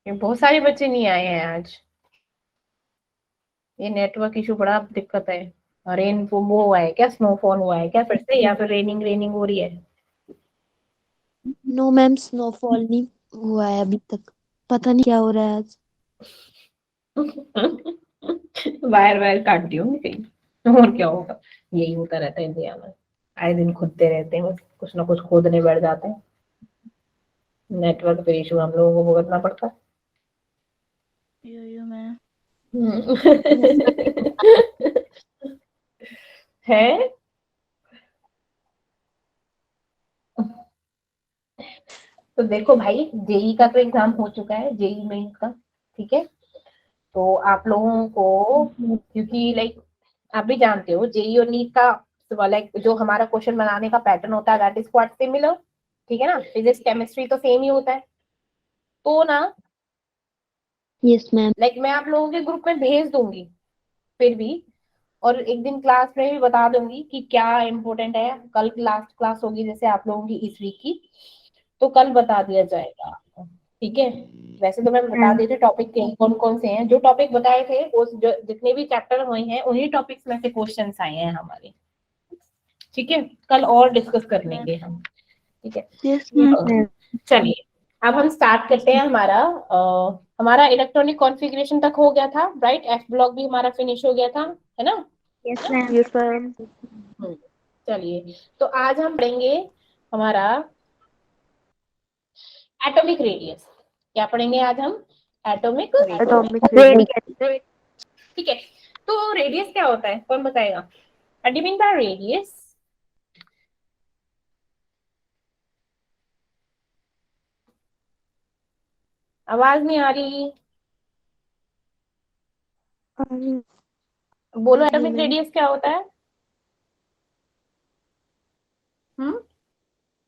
ये बहुत सारे बच्चे नहीं आए हैं आज। ये नेटवर्क इशू बड़ा दिक्कत है। रेन वो हुआ है क्या, स्नोफॉल हुआ है क्या फिर से, या फिर रेनिंग रेनिंग हो रही है? नो मैम, स्नोफॉल नहीं हुआ है अभी तक। पता नहीं क्या हो रहा है आज। वायर वायर काट दी होंगी कहीं, और क्या होगा। यही होता रहता है इंडिया में, आए दिन खोदते रहते हैं, बस कुछ ना कुछ खोदने बैठ जाते हैं। नेटवर्क पे इशू हम लोगों को भुगतना पड़ता है। यो मैम। है। तो देखो भाई, जेई का तो एग्जाम हो चुका है, जेई मेन का। ठीक है, तो आप लोगों को, क्योंकि लाइक आप भी जानते हो जेई और नीट का लाइक जो हमारा क्वेश्चन बनाने का पैटर्न होता है दैट इज क्वाइट सिमिलर। ठीक है ना, फिजिक्स केमिस्ट्री तो सेम ही होता है। तो ना, यस मैम। लाइक मैं आप लोगों के ग्रुप में भेज दूंगी फिर भी, और एक दिन क्लास में भी बता दूंगी कि क्या इम्पोर्टेंट है। कल लास्ट क्लास होगी जैसे आप लोगों की इस वीक की, तो कल बता दिया जाएगा। ठीक है, वैसे तो मैं बता दी थी टॉपिक कौन कौन से हैं, जो टॉपिक बताए थे वो जो जितने भी चैप्टर हुए हैं उन्हीं टॉपिक्स में से क्वेश्चंस आए हैं हमारे। ठीक है, कल और डिस्कस कर लेंगे हम। ठीक है। Yes ma'am. चलिए, अब हम स्टार्ट करते हैं। हमारा इलेक्ट्रॉनिक कॉन्फ़िगरेशन तक हो गया था, राइट? एफ ब्लॉक भी हमारा फिनिश हो गया था, है ना? Yes ma'am. Yes ma'am. Hmm, चलिए, तो आज हम पढ़ेंगे हमारा एटॉमिक रेडियस। क्या पढ़ेंगे आज हम? Atomic atomic radius. रेडियस। ठीक है, तो रेडियस क्या होता है, कौन बताएगा? What do mean by radius? आवाज नहीं आ रही। बोलो, रही है एटॉमिक मैम। रेडियस क्या होता है? हम्म।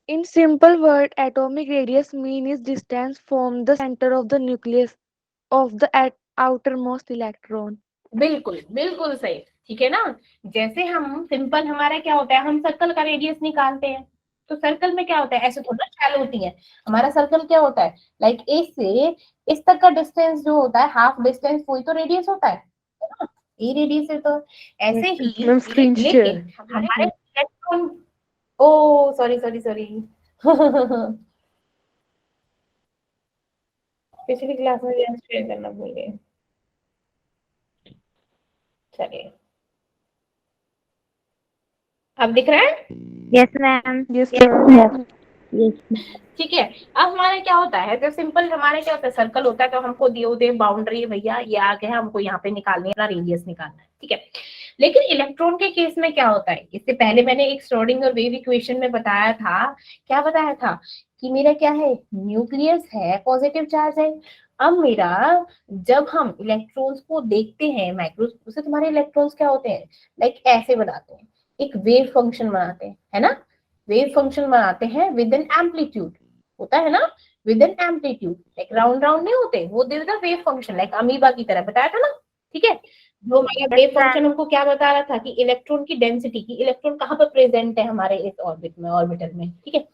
In simple word, atomic radius mean is distance from the center of the nucleus of the outermost electron. बिल्कुल बिल्कुल सही। ठीक है ना, जैसे हम सिंपल, हमारा क्या होता है, हम सर्कल का रेडियस निकालते हैं। तो सर्कल में क्या होता है, ऐसे थोड़ा शैल होती है। हमारा सर्कल क्या होता है, लाइक ए से इस तक का डिस्टेंस जो होता है, हाफ डिस्टेंस, वही तो रेडियस होता है ना? ये रेडियस है। तो ऐसे ही, मैम फ्रिंज चेयर। लेकिन हमारे इलेक्ट्रॉन, ओ सॉरी सॉरी सॉरी। पिछली क्लास में शेयर करना भूल गए। चलिए, अब दिख रहा है? Yes ma'am. Yes ma'am. Yes. ठीक है। अब हमारे क्या होता है, तो सिंपल हमारे क्या होता है, सर्कल होता है, तो हमको दिए होते हैं बाउंड्री, भैया ये आ गया, हमको यहाँ पे निकालनी है, रेडियस निकालना है। ठीक है, लेकिन इलेक्ट्रॉन के केस में क्या होता है, इससे पहले मैंने एक श्रोडिंगर वेव इक्वेशन में बताया था। क्या बताया था? कि मेरा क्या है, न्यूक्लियस है, पॉजिटिव चार्ज है। अब मेरा, जब हम इलेक्ट्रॉन्स को देखते हैं माइक्रोस्कोप से, तुम्हारे इलेक्ट्रॉन्स क्या होते हैं, लाइक ऐसे बनाते हैं, एक वेव फंक्शन बनाते हैं, है ना? वेव फंक्शन बनाते हैं विद एन एम्पलीट्यूड, होता है ना, with an amplitude, like round round नहीं होते वो, this the wave function, like amoeba की तरह बताया था ना। ठीक है, जो हमारा वेव फंक्शन हमको क्या बता रहा था, कि इलेक्ट्रॉन की डेंसिटी, की इलेक्ट्रॉन कहाँ पर प्रेजेंट है हमारे इस ऑर्बिट में, ऑर्बिटल में। ठीक है,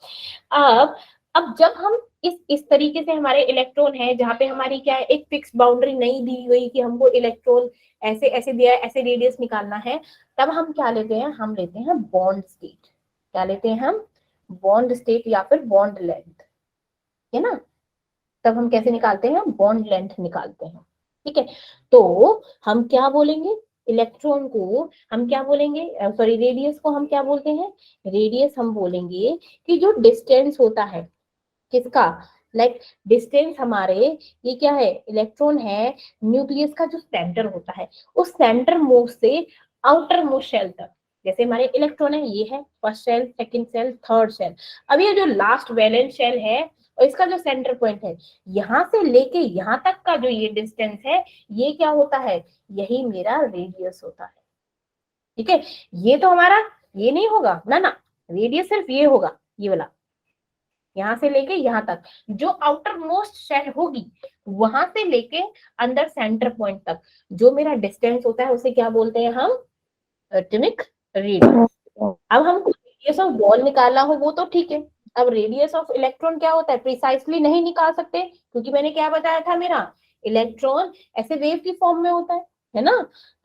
अब अब जब हम इस तरीके से, हमारे इलेक्ट्रॉन है जहाँ पे हमारी क्या है, एक फिक्स बाउंड्री नहीं दी गई कि हमको इलेक्ट्रॉन ऐसे ऐसे दिया है, ऐसे रेडियस निकालना है, तब हम क्या लेते हैं, हम लेते हैं बॉन्ड स्टेट। क्या लेते हैं हम? बॉन्ड स्टेट या फिर बॉन्ड लेंथ, है ना? तब हम कैसे निकालते हैं, बॉन्ड लेंथ निकालते हैं। ठीक है, तो हम क्या बोलेंगे, इलेक्ट्रॉन को हम क्या बोलेंगे, सॉरी रेडियस को हम क्या बोलते हैं? रेडियस हम बोलेंगे कि जो डिस्टेंस होता है, किसका, लाइक डिस्टेंस हमारे, ये क्या है, इलेक्ट्रॉन है, न्यूक्लियस का जो सेंटर होता है, उस सेंटर मोस्ट से आउटर मोस्ट शेल तक। जैसे हमारे इलेक्ट्रॉन है, ये है first shell, second shell, third shell. अब ये जो लास्ट वैलेंस शेल है, और इसका जो सेंटर पॉइंट है, यहाँ से लेके यहाँ तक का जो ये डिस्टेंस है, ये क्या होता है, यही मेरा रेडियस होता है। ठीक है, ये तो हमारा, ये नहीं होगा ना ना, रेडियस सिर्फ ये होगा, ये वाला, यहाँ से लेके यहाँ तक, जो आउटर मोस्ट शेल होगी, वहां से लेके अंदर सेंटर पॉइंट तक जो मेरा डिस्टेंस होता है, उसे क्या बोलते हैं हम? Atomic radius. अब हमको रेडियस ऑफ बॉल निकालना हो वो तो ठीक है, अब रेडियस ऑफ इलेक्ट्रॉन क्या होता है, प्रिसाइसली नहीं निकाल सकते, क्योंकि मैंने क्या बताया था, मेरा इलेक्ट्रॉन ऐसे वेव की फॉर्म में होता है ना।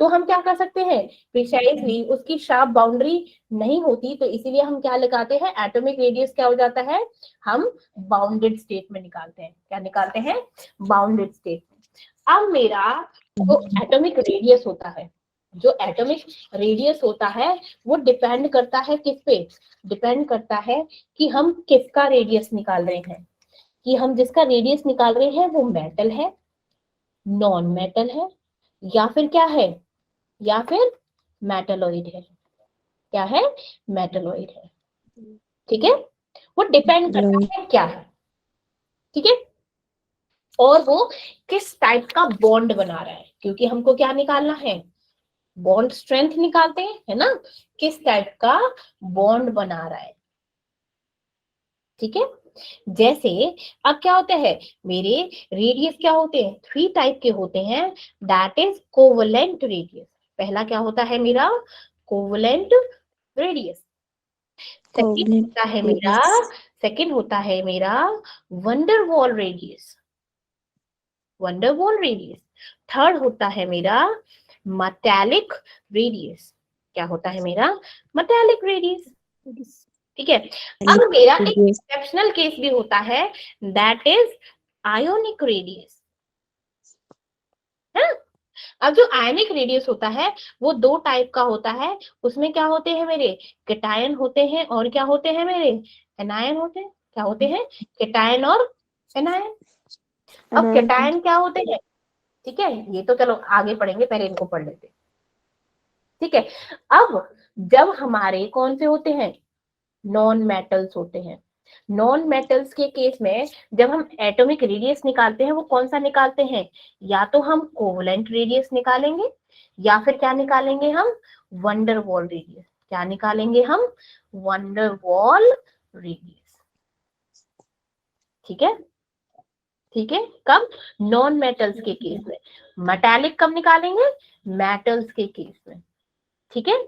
तो हम क्या कर सकते हैं, प्रिसाइसली उसकी शार्प बाउंड्री नहीं होती, तो इसीलिए हम क्या लगाते हैं, एटॉमिक रेडियस क्या हो जाता है, हम बाउंडेड स्टेट में निकालते हैं। क्या निकालते हैं, बाउंडेड स्टेट में। अब मेरा जो एटॉमिक रेडियस होता है, जो एटॉमिक रेडियस होता है वो डिपेंड करता है किस पे, डिपेंड करता है कि हम किसका रेडियस निकाल रहे हैं, कि हम जिसका रेडियस निकाल रहे हैं वो मेटल है, नॉन मेटल है, या फिर क्या है, या फिर मेटलॉइड है। क्या है, मेटलॉइड है। ठीक है, वो डिपेंड करता है क्या है। ठीक है, और वो किस टाइप का बॉन्ड बना रहा है, क्योंकि हमको क्या निकालना है, बॉन्ड स्ट्रेंथ निकालते हैं, है ना, किस टाइप का बॉन्ड बना रहा है। ठीक है, जैसे अब क्या होता है, मेरे रेडियस क्या होते हैं, 3 टाइप के होते हैं, दैट इज कोवलेंट रेडियस। पहला क्या होता है मेरा, कोवलेंट रेडियस। सेकंड Covalent होता है मेरा, radius. सेकंड होता है मेरा van der Waals radius, van der Waals radius. Third होता है मेरा मेटालिक रेडियस। क्या होता है मेरा, मेटालिक रेडियस। ठीक है, अब मेरा एक Radius. एक्सेप्शनल केस भी होता है, दैट इज आयोनिक रेडियस। है, अब जो आयनिक रेडियस होता है वो 2 टाइप का होता है, उसमें क्या होते हैं मेरे, केटायन होते हैं, और क्या होते हैं मेरे, एनायन होते हैं। क्या होते हैं, केटायन और एनायन। अब Anion. केटायन क्या होते हैं, ठीक है, ये तो चलो आगे पढ़ेंगे, पहले इनको पढ़ लेते हैं। ठीक है, अब जब हमारे कौन से होते हैं, नॉन मेटल्स होते हैं, नॉन मेटल्स के केस में जब हम एटॉमिक रेडियस निकालते हैं वो कौन सा निकालते हैं, या तो हम कोवलेंट रेडियस निकालेंगे, या फिर क्या निकालेंगे हम, वंडरवॉल रेडियस। क्या निकालेंगे हम, वंडरवॉल रेडियस। ठीक है, ठीक है, कब, नॉन मेटल्स के केस में। मेटालिक कब निकालेंगे, मेटल्स के केस में। ठीक है,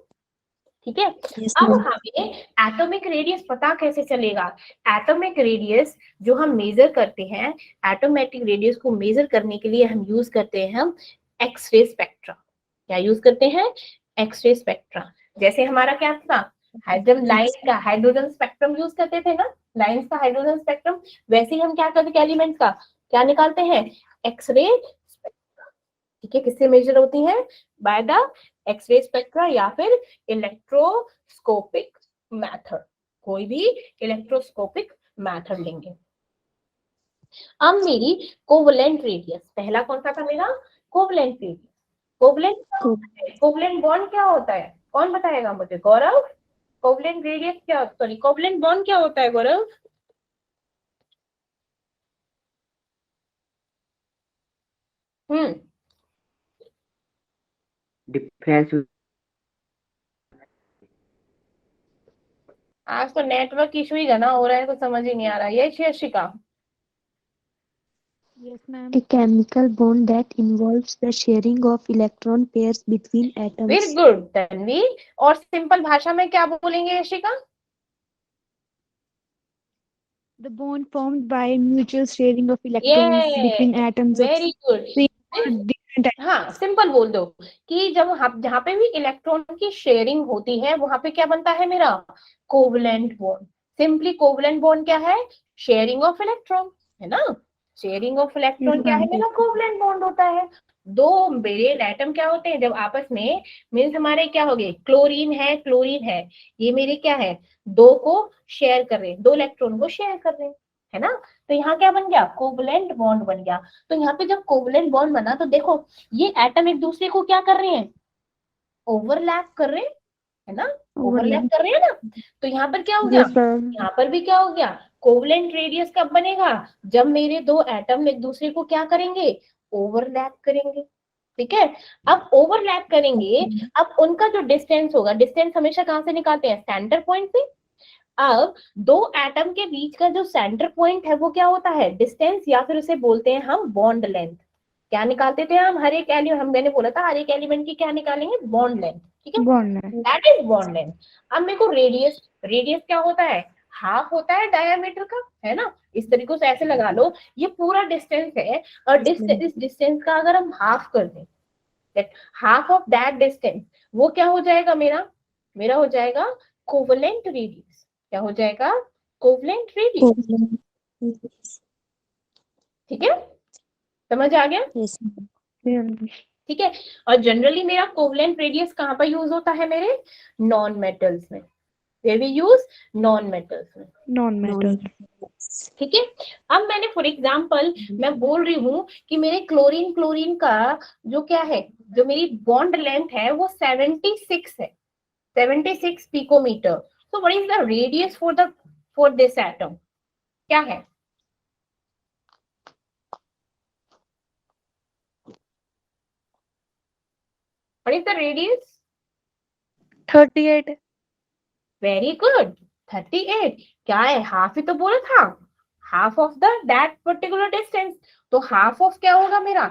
ठीक है। Yes, अब ma'am. हमें एटॉमिक रेडियस पता कैसे चलेगा, एटॉमिक रेडियस जो हम मेजर करते हैं, एटॉमेटिक रेडियस को मेजर करने के लिए हम यूज करते हैं हम एक्सरे स्पेक्ट्रा। क्या यूज करते हैं, एक्सरे स्पेक्ट्रा। जैसे हमारा क्या था, हाइड्रोजन लाइन का हाइड्रोजन स्पेक्ट्रम यूज करते थे ना, लाइंस का हाइड्रोजन स्पेक्ट्रम, वैसे ही हम क्या करते हैं, एलिमेंट्स का क्या निकालते हैं, एक्सरे। ठीक है, किससे मेजर होती है, बाय द एक्सरे स्पेक्ट्रा या फिर इलेक्ट्रोस्कोपिक मेथड, कोई भी इलेक्ट्रोस्कोपिक मेथड लेंगे। अब मेरी कोवलेंट रेडियस, पहला कौन सा था मेरा, कोवलेंट रेडियस। कोवलेंट क्या होता है, कोवलेंट बॉन्ड क्या होता है, कौन बताएगा मुझे, गौरव। कोवलेंट रेडियस क्या, सॉरी कोवलेंट बॉन्ड क्या होता है गौरव। हम्म, डिफरेंस। आज तो नेटवर्क इशू ही घना हो रहा है, तो समझ ही नहीं आ रहा, ये शिक्षिका। Yes, ma'am. A chemical bond that involves the sharing of electron pairs between very atoms. Good Tanvi, और सिंपल भाषा में क्या बोलेंगे Yashika, The bond formed by mutual sharing of electrons ये between atoms of very good. same or different type. हाँ, simple बोल दो कि जब जहाँ पे भी इलेक्ट्रॉन की शेयरिंग होती है वहां पे क्या बनता है मेरा, covalent bond. Simply covalent bond क्या है, शेयरिंग ऑफ इलेक्ट्रॉन, है ना, शेयरिंग ऑफ इलेक्ट्रॉन Yes, क्या है ma'am. मेरा, कोवलेंट बॉन्ड होता है। दो मेरे एटम क्या होते हैं जब आपस में, मीन्स हमारे क्या हो गए, क्लोरीन है क्लोरीन है, ये मेरे क्या है, दो को शेयर कर रहे हैं, 2 इलेक्ट्रॉन को शेयर कर रहे हैं, है ना। तो यहाँ क्या बन गया, कोवलेंट बॉन्ड बन गया। तो यहाँ पे जब कोवलेंट बॉन्ड बना तो देखो ये एटम एक दूसरे को क्या कर रहे हैं, ओवरलैप कर रहे हैं, है ना, ओवरलैप Overlap. कर रहे हैं ना। तो यहाँ पर क्या हो गया, Yes, ma'am. यहाँ पर भी क्या हो गया, कोवलेंट रेडियस कब बनेगा, जब मेरे 2 एटम एक दूसरे को क्या करेंगे, ओवरलैप करेंगे। ठीक है, अब ओवरलैप करेंगे, अब उनका जो डिस्टेंस होगा, डिस्टेंस हमेशा कहाँ से निकालते हैं, सेंटर पॉइंट से। अब 2 एटम के बीच का जो सेंटर पॉइंट है वो क्या होता है, डिस्टेंस, या फिर उसे बोलते हैं हम बॉन्ड लेंथ। क्या निकालते थे हम, हर एक एलिमेंट, हम मैंने बोला था हर एक एलिमेंट की क्या निकालेंगे, बॉन्ड लेंथ। ठीक है, Bond. That is bond length. अब मेरे को रेडियस, रेडियस क्या होता है, हाफ होता है डायमीटर का, है ना। इस तरीके से ऐसे लगा लो, ये पूरा डिस्टेंस है और इस डिस्टेंस का अगर हम हाफ कर दें, that half of that distance, वो क्या हो जाएगा मेरा, मेरा हो जाएगा कोवेलेंट रेडियस। क्या हो जाएगा, कोवेलेंट रेडियस। ठीक है, समझ आ गया। Yes. ठीक है, और जनरली मेरा कोवेलेंट रेडियस कहाँ पर यूज होता है, मेरे नॉन मेटल्स में, where we use non metals में। Non-metal. ठीक है, अब मैंने फॉर एग्जांपल मैं बोल रही हूँ कि मेरे क्लोरीन क्लोरीन का जो क्या है, जो मेरी बॉन्ड लेंथ है वो 76 है, 76 picometre. So what is the radius for this atom, क्या है? What is the radius? 38. Very good, 38। क्या है, हाफ ही तो बोला था, half of the that particular distance. तो हाफ ऑफ क्या होगा मेरा,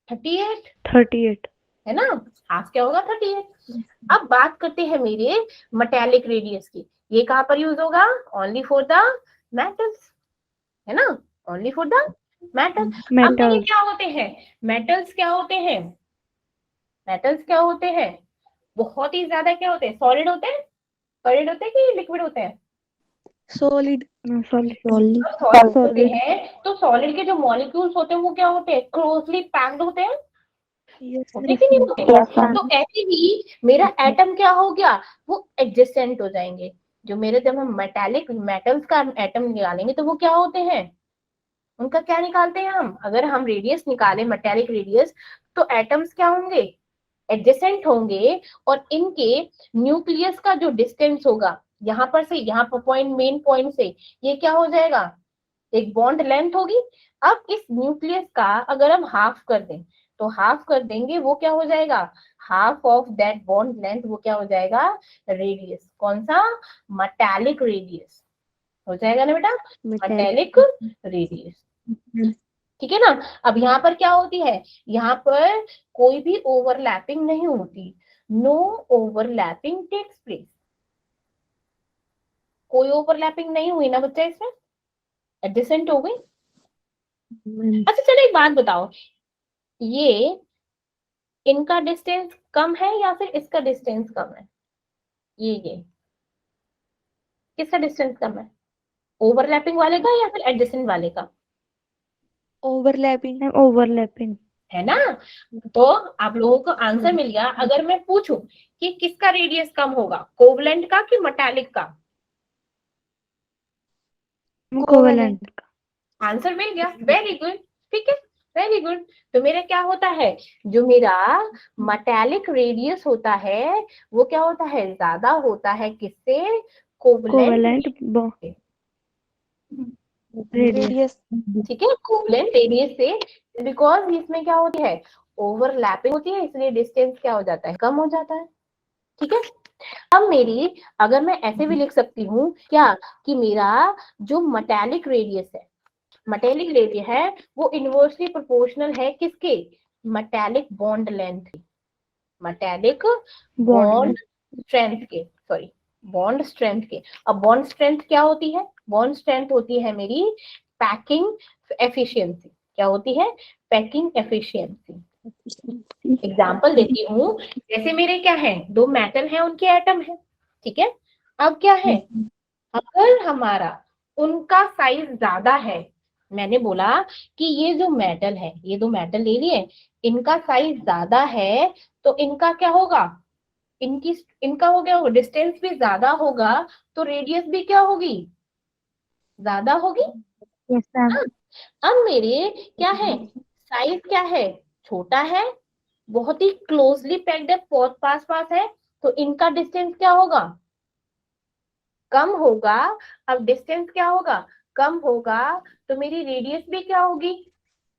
38, 38. है ना। हाफ क्या होगा, 38। अब बात करते हैं मेरे मेटेलिक रेडियस की। ये कहाँ पर यूज होगा, ओनली फॉर द मेटल्स, है ना, ओनली फॉर द मेटल। अब मेरे Metal. क्या होते हैं, मेटल्स क्या होते हैं, मेटल्स क्या होते हैं, बहुत ही ज्यादा क्या होते हैं, सॉलिड होते हैं, सॉलिड होते हैं कि लिक्विड होते हैं? Solid. No, solid. Solid. Solid होते Solid. हैं, तो सॉलिड के जो मॉलिक्यूल्स होते हैं वो क्या होते हैं, क्लोजली पैक्ड होते हैं, Yes, होते कि नहीं होते? yes, ma'am. तो ऐसे ही मेरा एटम क्या हो गया, वो एडजेसेंट हो जाएंगे। जो मेरे, जब हम मेटालिक मेटल्स का एटम निकालेंगे तो वो क्या होते हैं, उनका क्या निकालते हैं हम, अगर हम रेडियस निकालें मेटालिक रेडियस, तो एटम्स क्या होंगे, एडजेसेंट होंगे, और इनके न्यूक्लियस का जो डिस्टेंस होगा यहाँ पर से यहाँ पर पॉइंट, मेन पॉइंट से, ये क्या हो जाएगा, एक बॉन्ड लेंथ होगी। अब इस न्यूक्लियस का अगर हम हाफ कर दें, तो हाफ कर देंगे, वो क्या हो जाएगा, half of that bond length, वो क्या हो जाएगा, रेडियस। कौन सा, मेटालिक रेडियस हो जाएगा ना बेटा, मेटालिक रेडियस। ठीक है ना। अब यहाँ पर क्या होती है, यहाँ पर कोई भी ओवरलैपिंग नहीं होती, नो ओवरलैपिंग टेक्स प्लेस। कोई ओवरलैपिंग नहीं हुई ना बच्चा, इसमें एडजेसेंट हो गई। अच्छा चलो एक बात बताओ, ये इनका डिस्टेंस कम है या फिर इसका डिस्टेंस कम है, ये किसका डिस्टेंस कम है, ओवरलैपिंग वाले का या फिर एडजेसेंट वाले का? Overlapping. Overlapping. है ना। तो आप लोगों को आंसर मिल गया। अगर मैं पूछूं कि किसका रेडियस कम होगा, कोवलेंट का कि मेटालिक का? Covalent. आंसर मिल गया, वेरी गुड। ठीक है, वेरी गुड। तो मेरा क्या होता है, जो मेरा मेटालिक रेडियस होता है वो क्या होता है, ज्यादा होता है किससे, कोवलेंट Covalent. रेडियस। ठीक है, कोवलेंट रेडियस से, बिकॉज इसमें क्या होती है, ओवरलैपिंग होती है, इसलिए डिस्टेंस क्या हो जाता है, कम हो जाता है। ठीक है, अब मेरी, अगर मैं ऐसे भी लिख सकती हूँ क्या, कि मेरा जो मेटालिक रेडियस है, मेटालिक रेडियस है, वो इनवर्सली प्रोपोर्शनल है किसके, metallic bond length, metallic bond strength के, सॉरी बॉन्ड स्ट्रेंथ के। अब बॉन्ड स्ट्रेंथ क्या होती है, बॉन्ड स्ट्रेंथ होती है मेरी पैकिंग एफिशिएंसी। क्या होती है, पैकिंग एफिशिएंसी। एग्जाम्पल देती हूँ, जैसे मेरे क्या है, दो मेटल है, उनके एटम है, ठीक है। अब क्या है, अगर हमारा उनका साइज ज्यादा है, मैंने बोला कि ये जो मेटल है, ये दो मेटल ले लिए, इनका साइज ज्यादा है, तो इनका क्या होगा, इनका हो गया, डिस्टेंस भी ज्यादा होगा, तो रेडियस भी क्या होगी, ज्यादा होगी। Yes, ma'am. हाँ? अब मेरे क्या है, साइज क्या है, छोटा है, बहुत ही क्लोजली पैक्ड है, पास पास है, तो इनका डिस्टेंस क्या होगा, कम होगा। अब डिस्टेंस क्या होगा, कम होगा, तो मेरी रेडियस भी क्या होगी,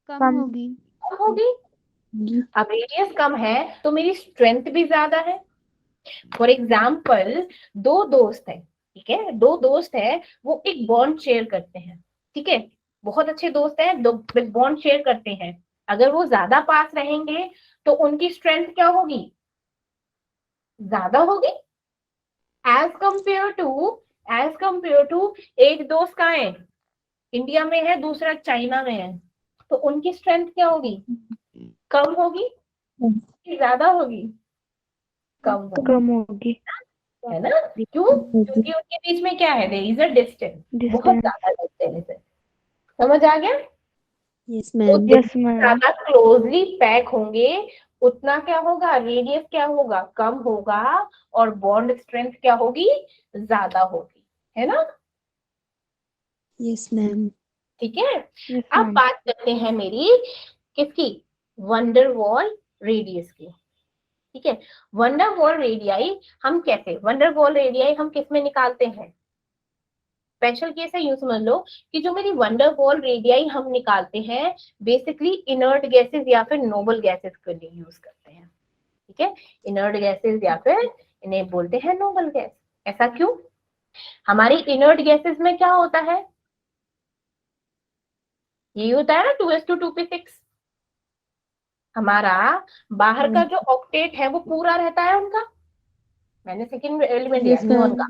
कम होगी। कम होगी। अब रेडियस कम है तो मेरी स्ट्रेंथ भी ज्यादा है। फॉर एग्जाम्पल, दो दोस्त है, ठीक है, दो दोस्त है, वो एक बॉन्ड शेयर करते हैं, ठीक है, बहुत अच्छे दोस्त हैं, दो बॉन्ड शेयर करते हैं। अगर वो ज्यादा पास रहेंगे तो उनकी स्ट्रेंथ क्या होगी, ज्यादा होगी, as compare to as compare to एक दोस्त कहाँ है, इंडिया में है, दूसरा चाइना में है, तो उनकी स्ट्रेंथ क्या होगी, कम होगी कि ज्यादा होगी, कम होगी, कम होगी। है ना। क्यों, क्योंकि उनके बीच में क्या है, देयर इज अ डिस्टेंस, बहुत डिस्टेंस। ज्यादा डिस्टेंस है। समझ आ गया। Yes ma'am. उतने यस मैम। ज्यादा क्लोजली पैक होंगे, उतना क्या होगा, रेडियस क्या होगा, कम होगा, और बॉन्ड स्ट्रेंथ क्या होगी, ज्यादा होगी, है ना। Yes ma'am. ठीक है। यस अब मैम। बात करते हैं मेरी किसकी, वंडरवॉल रेडियस की। ठीक है, वंडरवॉल रेडियाई हम कैसे, वंडरवॉल रेडियाई हम किस में निकालते हैं, स्पेशल केस है, यूं समझ लो कि जो मेरी वंडरवॉल रेडियाई हम निकालते हैं बेसिकली इनर्ट गैसेस या फिर नोबल गैसेस के लिए यूज करते हैं। ठीक है, इनर्ट गैसेस या फिर इन्हें बोलते हैं नोबल गैस। ऐसा क्यों, हमारी इनर्ट गैसेस में क्या होता है, ये होता है ना 2s2 2p6, हमारा बाहर का जो ऑक्टेट है वो पूरा रहता है उनका, मैंने सेकेंड एलिमेंट लिया यस नियोन मैम। का,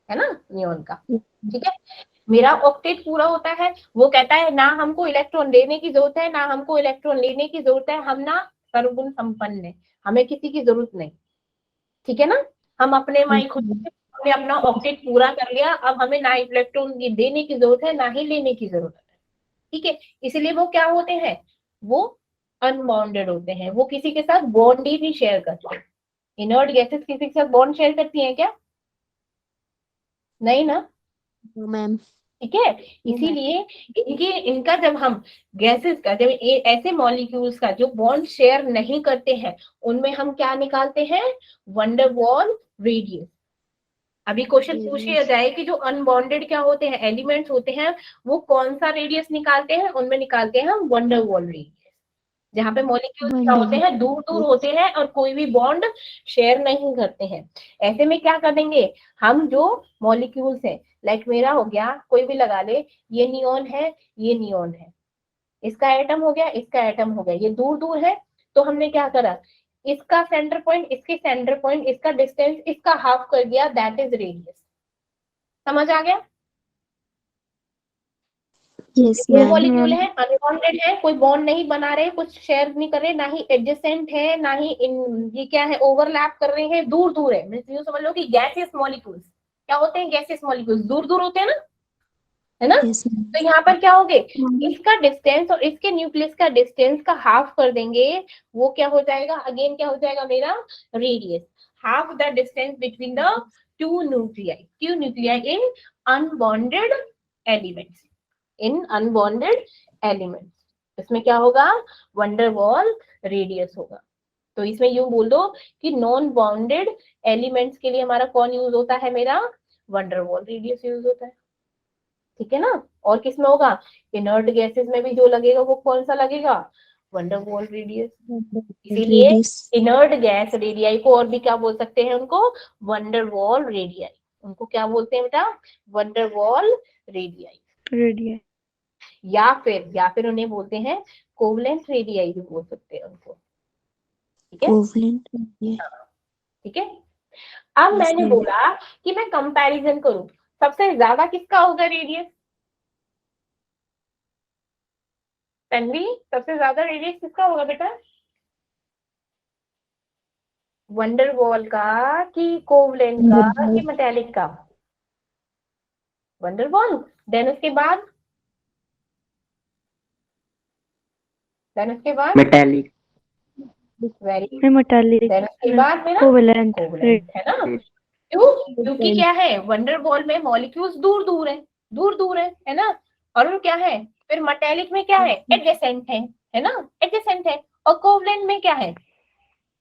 है ना, नियोन का। ठीक है, मेरा ऑक्टेट पूरा होता है, वो कहता है ना हमको इलेक्ट्रॉन देने की जरूरत है ना हमको इलेक्ट्रॉन लेने की जरूरत है, हम ना सर्वगुण संपन्न है, हमें किसी की जरूरत नहीं। ठीक है ना, हम अपने माई खुद से, हमने अपना ऑक्टेट पूरा कर लिया, अब हमें ना इलेक्ट्रॉन देने की जरूरत है ना ही लेने की जरूरत है। ठीक है, इसलिए वो क्या होते हैं, वो अनबॉन्डेड होते हैं, वो किसी के साथ बॉन्ड ही नहीं शेयर करते। इनर्ट गैसेस किसी के साथ बॉन्ड शेयर करती हैं क्या, नहीं ना। मैम। ठीक है, इसीलिए इनकी इनका जब हम गैसेस का जब ऐसे मॉलिक्यूल्स का जो बॉन्ड शेयर नहीं करते हैं उनमें हम क्या निकालते हैं, वंडरवॉल रेडियस। अभी क्वेश्चन पूछ लिया जाए कि जो अनबॉन्डेड क्या होते हैं, एलिमेंट्स होते हैं, वो कौन सा रेडियस निकालते हैं, उनमें निकालते हैं हम वंडरवॉल रेडियस, जहाँ पे मॉलिक्यूल्स क्या होते हैं, दूर दूर होते हैं और कोई भी बॉन्ड शेयर नहीं करते हैं। ऐसे में क्या करेंगे, हम जो मॉलिक्यूल्स हैं, लाइक मेरा हो गया, कोई भी लगा ले, ये नियॉन है, ये नियॉन है, इसका एटम हो गया, इसका एटम हो गया, ये दूर दूर है, तो हमने क्या करा, इसका सेंटर पॉइंट, इसके सेंटर पॉइंट, इसका डिस्टेंस, इसका हाफ कर दिया, दैट इज रेडियस। समझ आ गया। यस दो मैम। मॉलिक्यूल है, अनबॉन्डेड है, कोई बॉन्ड नहीं बना रहे, कुछ शेयर नहीं कर रहे, ना ही एडजेसेंट है, ना ही ये क्या है, ओवरलैप कर रहे हैं, दूर दूर है, मींस यूं समझ लो कि गैसियस मॉलिक्यूल्स क्या होते हैं, गैसियस मॉलिक्यूल्स दूर दूर होते हैं ना, है ना। Yes ma'am. तो यहाँ पर क्या होगे, इसका डिस्टेंस और इसके न्यूक्लियस का डिस्टेंस का हाफ कर देंगे, वो क्या हो जाएगा, अगेन क्या हो जाएगा मेरा, radius, half the distance between the two nuclei in unbonded elements, in unbonded elements, इसमें क्या होगा, वंडरवॉल रेडियस होगा। तो इसमें यूं बोल दो कि नॉन बॉन्डेड एलिमेंट्स के लिए हमारा कौन यूज होता है, मेरा वंडरवॉल रेडियस यूज होता है। ठीक है ना, और किसमें होगा, इनर्ट गैसेस में भी जो लगेगा वो कौन सा लगेगा, वंडरवॉल रेडियस। इसीलिए रेडियस। इनर्ट गैस रेडियाई को और भी क्या बोल सकते हैं, उनको वंडरवॉल रेडियाई, उनको क्या बोलते हैं बेटा, वंडरवॉल रेडियाई, रेडियस। या फिर उन्हें बोलते हैं कोवलेंट रेडियाई भी बोल सकते हैं उनको। ठीक है, कोवलेंट। ठीक है। अब यस मैंने मैम। बोला कि मैं कंपैरिजन करूं, सबसे ज्यादा किसका होगा रेडियस, तन्वी सबसे ज्यादा रेडियस किसका होगा बेटा, वंडरवॉल का कि कोवलेंट का कि मेटालिक का, वंडरवॉल, देन उसके बाद, मेटालिक। Very, metallic. देन उसके बाद मेरा कोवेलेंट। कोवलेंट, है ना। क्यों, क्योंकि क्या है, वंडरवॉल में मॉलिक्यूल्स दूर दूर है, दूर दूर है ना, और वो क्या है, फिर मेटालिक में क्या है, एडजेसेंट है ना, एडजेसेंट है, और कोवलेंट में क्या है,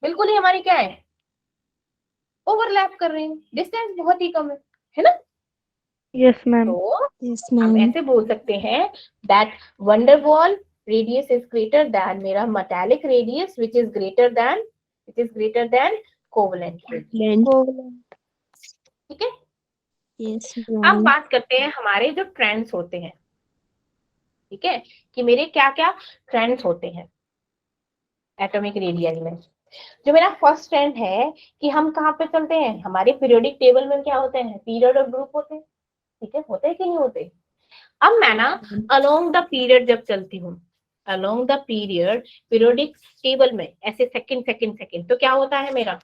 बिल्कुल ही हमारी क्या है, ओवरलैप कर रहे हैं, डिस्टेंस बहुत ही कम है ना। Yes ma'am. तो यस हम मैम। ऐसे बोल सकते हैं that van der Waals radius is greater than मेरा metallic radius which is greater than covalent radius. Covalent. ठीक है, यस अब मैम। बात करते हैं हमारे जो ट्रेंड्स होते हैं। ठीक है, कि मेरे क्या क्या ट्रेंड्स होते हैं एटॉमिक रेडियस में। जो मेरा फर्स्ट ट्रेंड है कि हम कहाँ पे चलते हैं, हमारे पीरियोडिक टेबल में क्या होते हैं, पीरियड और ग्रुप होते हैं, ठीक है, होते हैं कि नहीं होते। अब मैं ना अलोंग द पीरियड जब चलती हूँ, along the period periodic table में ऐसे सेकंड सेकंड सेकंड, तो क्या होता है मेरा,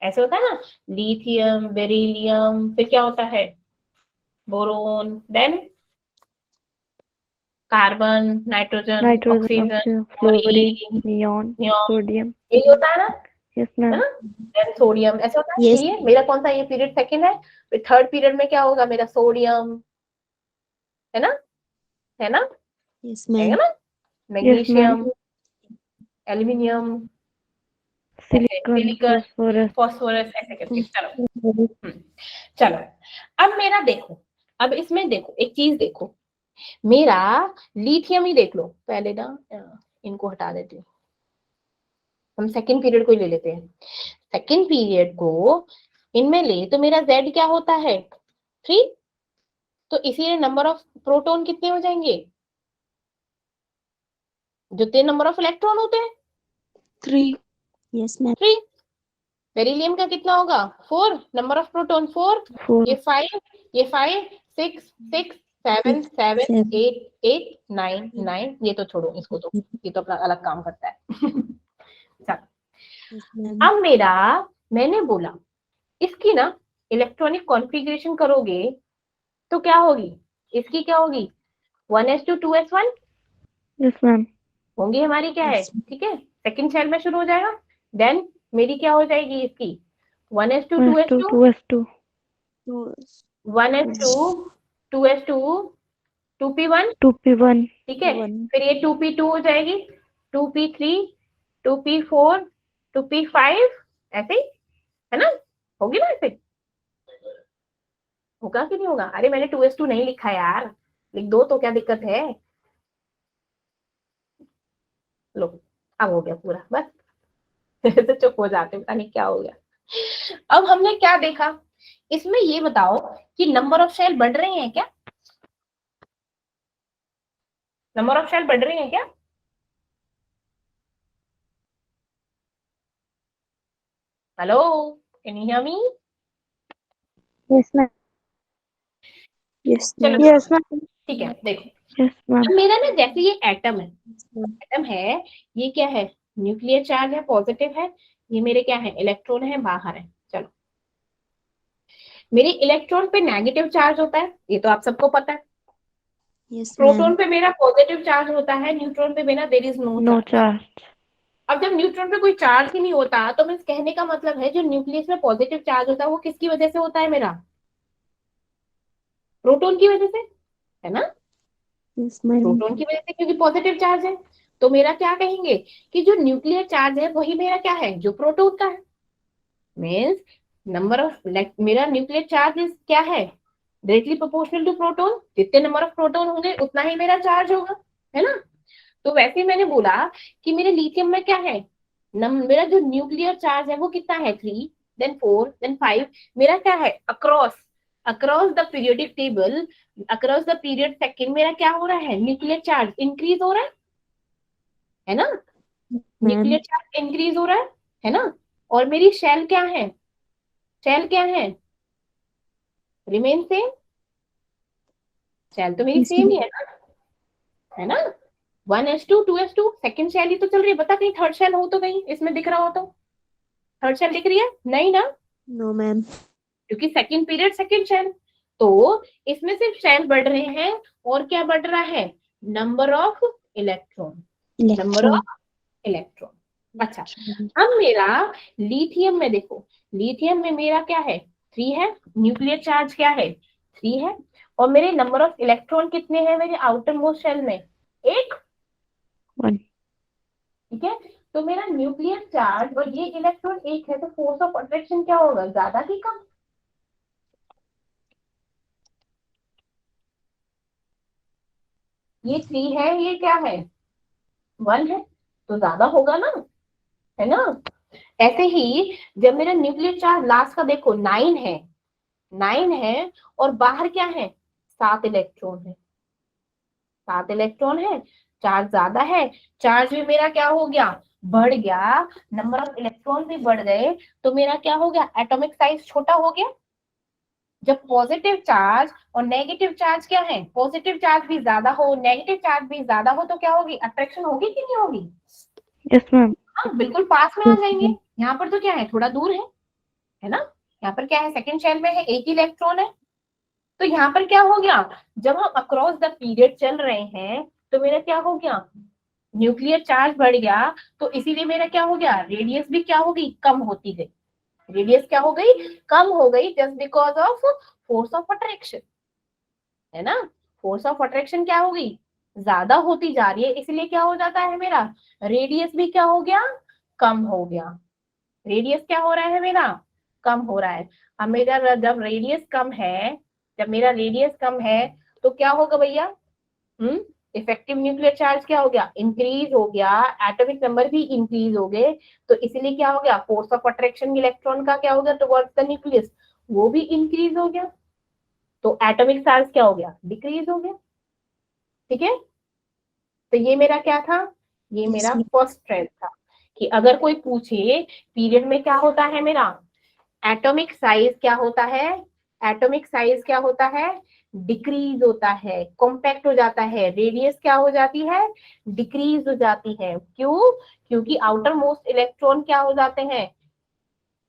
ऐसे होता है ना, लिथियम, बेरिलियम, फिर क्या होता है, boron, then carbon, nitrogen, Nitrogen, oxygen, oxygen, fluorine, chlorine, neon, neon, sodium. यही होता है ना, Yes, है ma'am. ना, देन सोडियम, ऐसा होता है। यस ये मेरा कौन सा, ये पीरियड सेकंड है, फिर थर्ड पीरियड में क्या होगा मेरा, सोडियम, है ना, है ना, यस है मैम ना, Yes, ma'am. मैग्नीशियम, एल्यूमिनियम, ऐसे Silicon, सिलिकॉन, phosphorus. फॉस्फोरस, ऐसे करके। चलो चलो, अब मेरा देखो, अब इसमें देखो एक चीज देखो, मेरा लिथियम ही देख लो पहले ना, इनको हटा देती हूँ, हम सेकंड पीरियड को ही ले लेते हैं। सेकंड पीरियड को इनमें ले तो मेरा Z क्या होता है, 3, तो इसीलिए नंबर ऑफ प्रोटॉन कितने हो जाएंगे, जितने नंबर ऑफ इलेक्ट्रॉन होते हैं 3. Yes ma'am 3। बेरिलियम का कितना होगा, 4, नंबर ऑफ प्रोटॉन 4, 4. ये 5, ये 5, 6, 6, 7, 7, 8, 8, 9, 9, ये तो छोड़ो इसको, तो ये तो अपना अलग काम करता है। चलो, यस मैम अब मेरा, मैंने बोला इसकी ना इलेक्ट्रॉनिक कॉन्फ़िगरेशन करोगे तो क्या होगी, इसकी क्या होगी, 1s2 2s1 Yes, ma'am. होंगी हमारी, क्या है, यस ठीक है, सेकंड शेल में शुरू हो जाएगा, देन मेरी क्या हो जाएगी इसकी, 1s2 1s2, 2s2, 2s2. 1s2 2s2 2p1, 2p1. ठीक है, 1 फिर ये 2p2 हो जाएगी, 2p3, 2p4, 2p5, ऐसे ही, है ना, होगी ना ऐसे, होगा कि नहीं होगा, अरे मैंने 2s2 नहीं लिखा यार, लिख दो तो क्या दिक्कत है, लो, अब हो गया पूरा बस। तो चुप हो जाते, पता नहीं क्या हो गया। अब हमने क्या देखा, इसमें ये बताओ कि नंबर ऑफ शेल बढ़ रहे हैं क्या, नंबर ऑफ शेल बढ़ रहे हैं क्या, hello, can you hear me. Yes, ma'am. Yes चलो मैम Yes, ma'am. ठीक है, देखो Yes, ma'am. अब मेरा ना, जैसे ये एटम है, एटम है, ये क्या है, न्यूक्लियर चार्ज है, पॉजिटिव है, ये मेरे क्या है, इलेक्ट्रॉन है, बाहर है। चलो, मेरे इलेक्ट्रॉन पे नेगेटिव चार्ज होता है, ये तो आप सबको पता है, यस मैम प्रोटॉन पे मेरा पॉजिटिव चार्ज होता है, न्यूट्रॉन पे मेरा there is no No charge. charge. अब जब न्यूट्रॉन पे कोई चार्ज ही नहीं होता, तो मैं कहने का मतलब है जो न्यूक्लियस में पॉजिटिव चार्ज होता है वो किसकी वजह से होता है मेरा, प्रोटॉन की वजह से, है ना, यस मैम प्रोटॉन की वजह से, क्योंकि पॉजिटिव चार्ज है। तो मेरा क्या कहेंगे कि जो न्यूक्लियर चार्ज है वही मेरा क्या है, जो प्रोटॉन का है, मीन्स नंबर ऑफ, मेरा न्यूक्लियर चार्ज इज क्या है, डायरेक्टली प्रोपोर्शनल टू प्रोटॉन, जितने नंबर ऑफ प्रोटॉन होंगे उतना ही मेरा चार्ज होगा, है ना। तो वैसे ही मैंने बोला कि मेरे लिथियम में क्या है, मेरा जो न्यूक्लियर चार्ज है वो कितना है, 3, देन 4, देन 5, मेरा क्या है, across, across the periodic table, across the period second, मेरा क्या हो रहा है, न्यूक्लियर चार्ज इंक्रीज हो रहा है ना, मैम न्यूक्लियर चार्ज इंक्रीज हो रहा है ना, और मेरी शेल क्या है, शेल क्या है, रिमेन सेम, शेल तो मेरी यस सेम ही है ना, 1s2 2s2, सेकंड शेल ही तो चल रही है, बता कहीं थर्ड शेल हो तो, कहीं इसमें दिख रहा हो तो, थर्ड शेल दिख रही है नहीं ना, नो मैम क्योंकि सेकंड पीरियड सेकंड शेल, तो इसमें सिर्फ शेल बढ़ रहे हैं, और क्या बढ़ रहा है, number of electron, number electron of electron. अच्छा, अब मेरा लिथियम में देखो, लिथियम में मेरा क्या है, 3 है, न्यूक्लियर चार्ज क्या है, 3 है, और मेरे नंबर ऑफ इलेक्ट्रॉन कितने हैं मेरे आउटर मोस्ट शेल में, 1, 1. ठीक है। तो मेरा न्यूक्लियर चार्ज और ये इलेक्ट्रॉन 1 है, तो फोर्स ऑफ अट्रैक्शन क्या होगा, ज्यादा कि कम, ये 3 है, ये क्या है, 1 है, तो ज्यादा होगा ना, है ना। ऐसे ही जब मेरा न्यूक्लियर चार्ज लास्ट का देखो 9 है, 9 है, और बाहर क्या है, 7 इलेक्ट्रॉन है, 7 इलेक्ट्रॉन है, चार्ज ज्यादा है, चार्ज भी मेरा क्या हो गया, बढ़ गया, नंबर ऑफ इलेक्ट्रॉन भी बढ़ गए, तो मेरा क्या हो गया, एटॉमिक साइज छोटा हो गया। जब पॉजिटिव चार्ज और नेगेटिव चार्ज क्या है, पॉजिटिव चार्ज भी ज्यादा हो, नेगेटिव चार्ज भी ज्यादा हो, तो क्या होगी, अट्रैक्शन होगी कि नहीं होगी? Yes ma'am. हाँ, बिल्कुल पास में आ जाएंगे। यहाँ पर तो क्या है, थोड़ा दूर है ना। यहाँ पर क्या है, सेकंड शेल में है, एक ही इलेक्ट्रॉन है। तो यहाँ पर क्या हो गया, जब हम अक्रॉस द पीरियड चल रहे हैं तो मेरा क्या हो गया, न्यूक्लियर चार्ज बढ़ गया, तो इसीलिए मेरा क्या हो गया, रेडियस भी क्या होगी, कम होती गई। रेडियस क्या हो गई, कम हो गई, just because of force of attraction, है ना। फोर्स ऑफ अट्रैक्शन क्या होगी, ज्यादा होती जा रही है, इसलिए क्या हो जाता है मेरा, रेडियस भी क्या हो गया, कम हो गया। रेडियस क्या हो रहा है मेरा, कम हो रहा है। अब मेरा जब रेडियस कम है, जब मेरा रेडियस कम है, तो क्या होगा भैया, इफेक्टिव न्यूक्लियर चार्ज क्या हो गया, इंक्रीज हो गया, एटॉमिक नंबर भी इंक्रीज हो गए, तो इसलिए क्या हो गया, फोर्स ऑफ अट्रैक्शन इलेक्ट्रॉन का क्या हो गया टुवर्ड्स द न्यूक्लियस, वो भी इंक्रीज हो गया, तो एटॉमिक चार्ज क्या हो गया, डिक्रीज हो गया। ठीक है, तो ये मेरा क्या था, ये मेरा फर्स्ट ट्रेंड था कि अगर कोई पूछे पीरियड में क्या होता है मेरा, एटॉमिक साइज क्या होता है, एटॉमिक साइज क्या होता है, डिक्रीज होता है, कॉम्पैक्ट हो जाता है, रेडियस क्या हो जाती है, डिक्रीज हो जाती है। क्यों, क्योंकि आउटर मोस्ट इलेक्ट्रॉन क्या हो जाते हैं,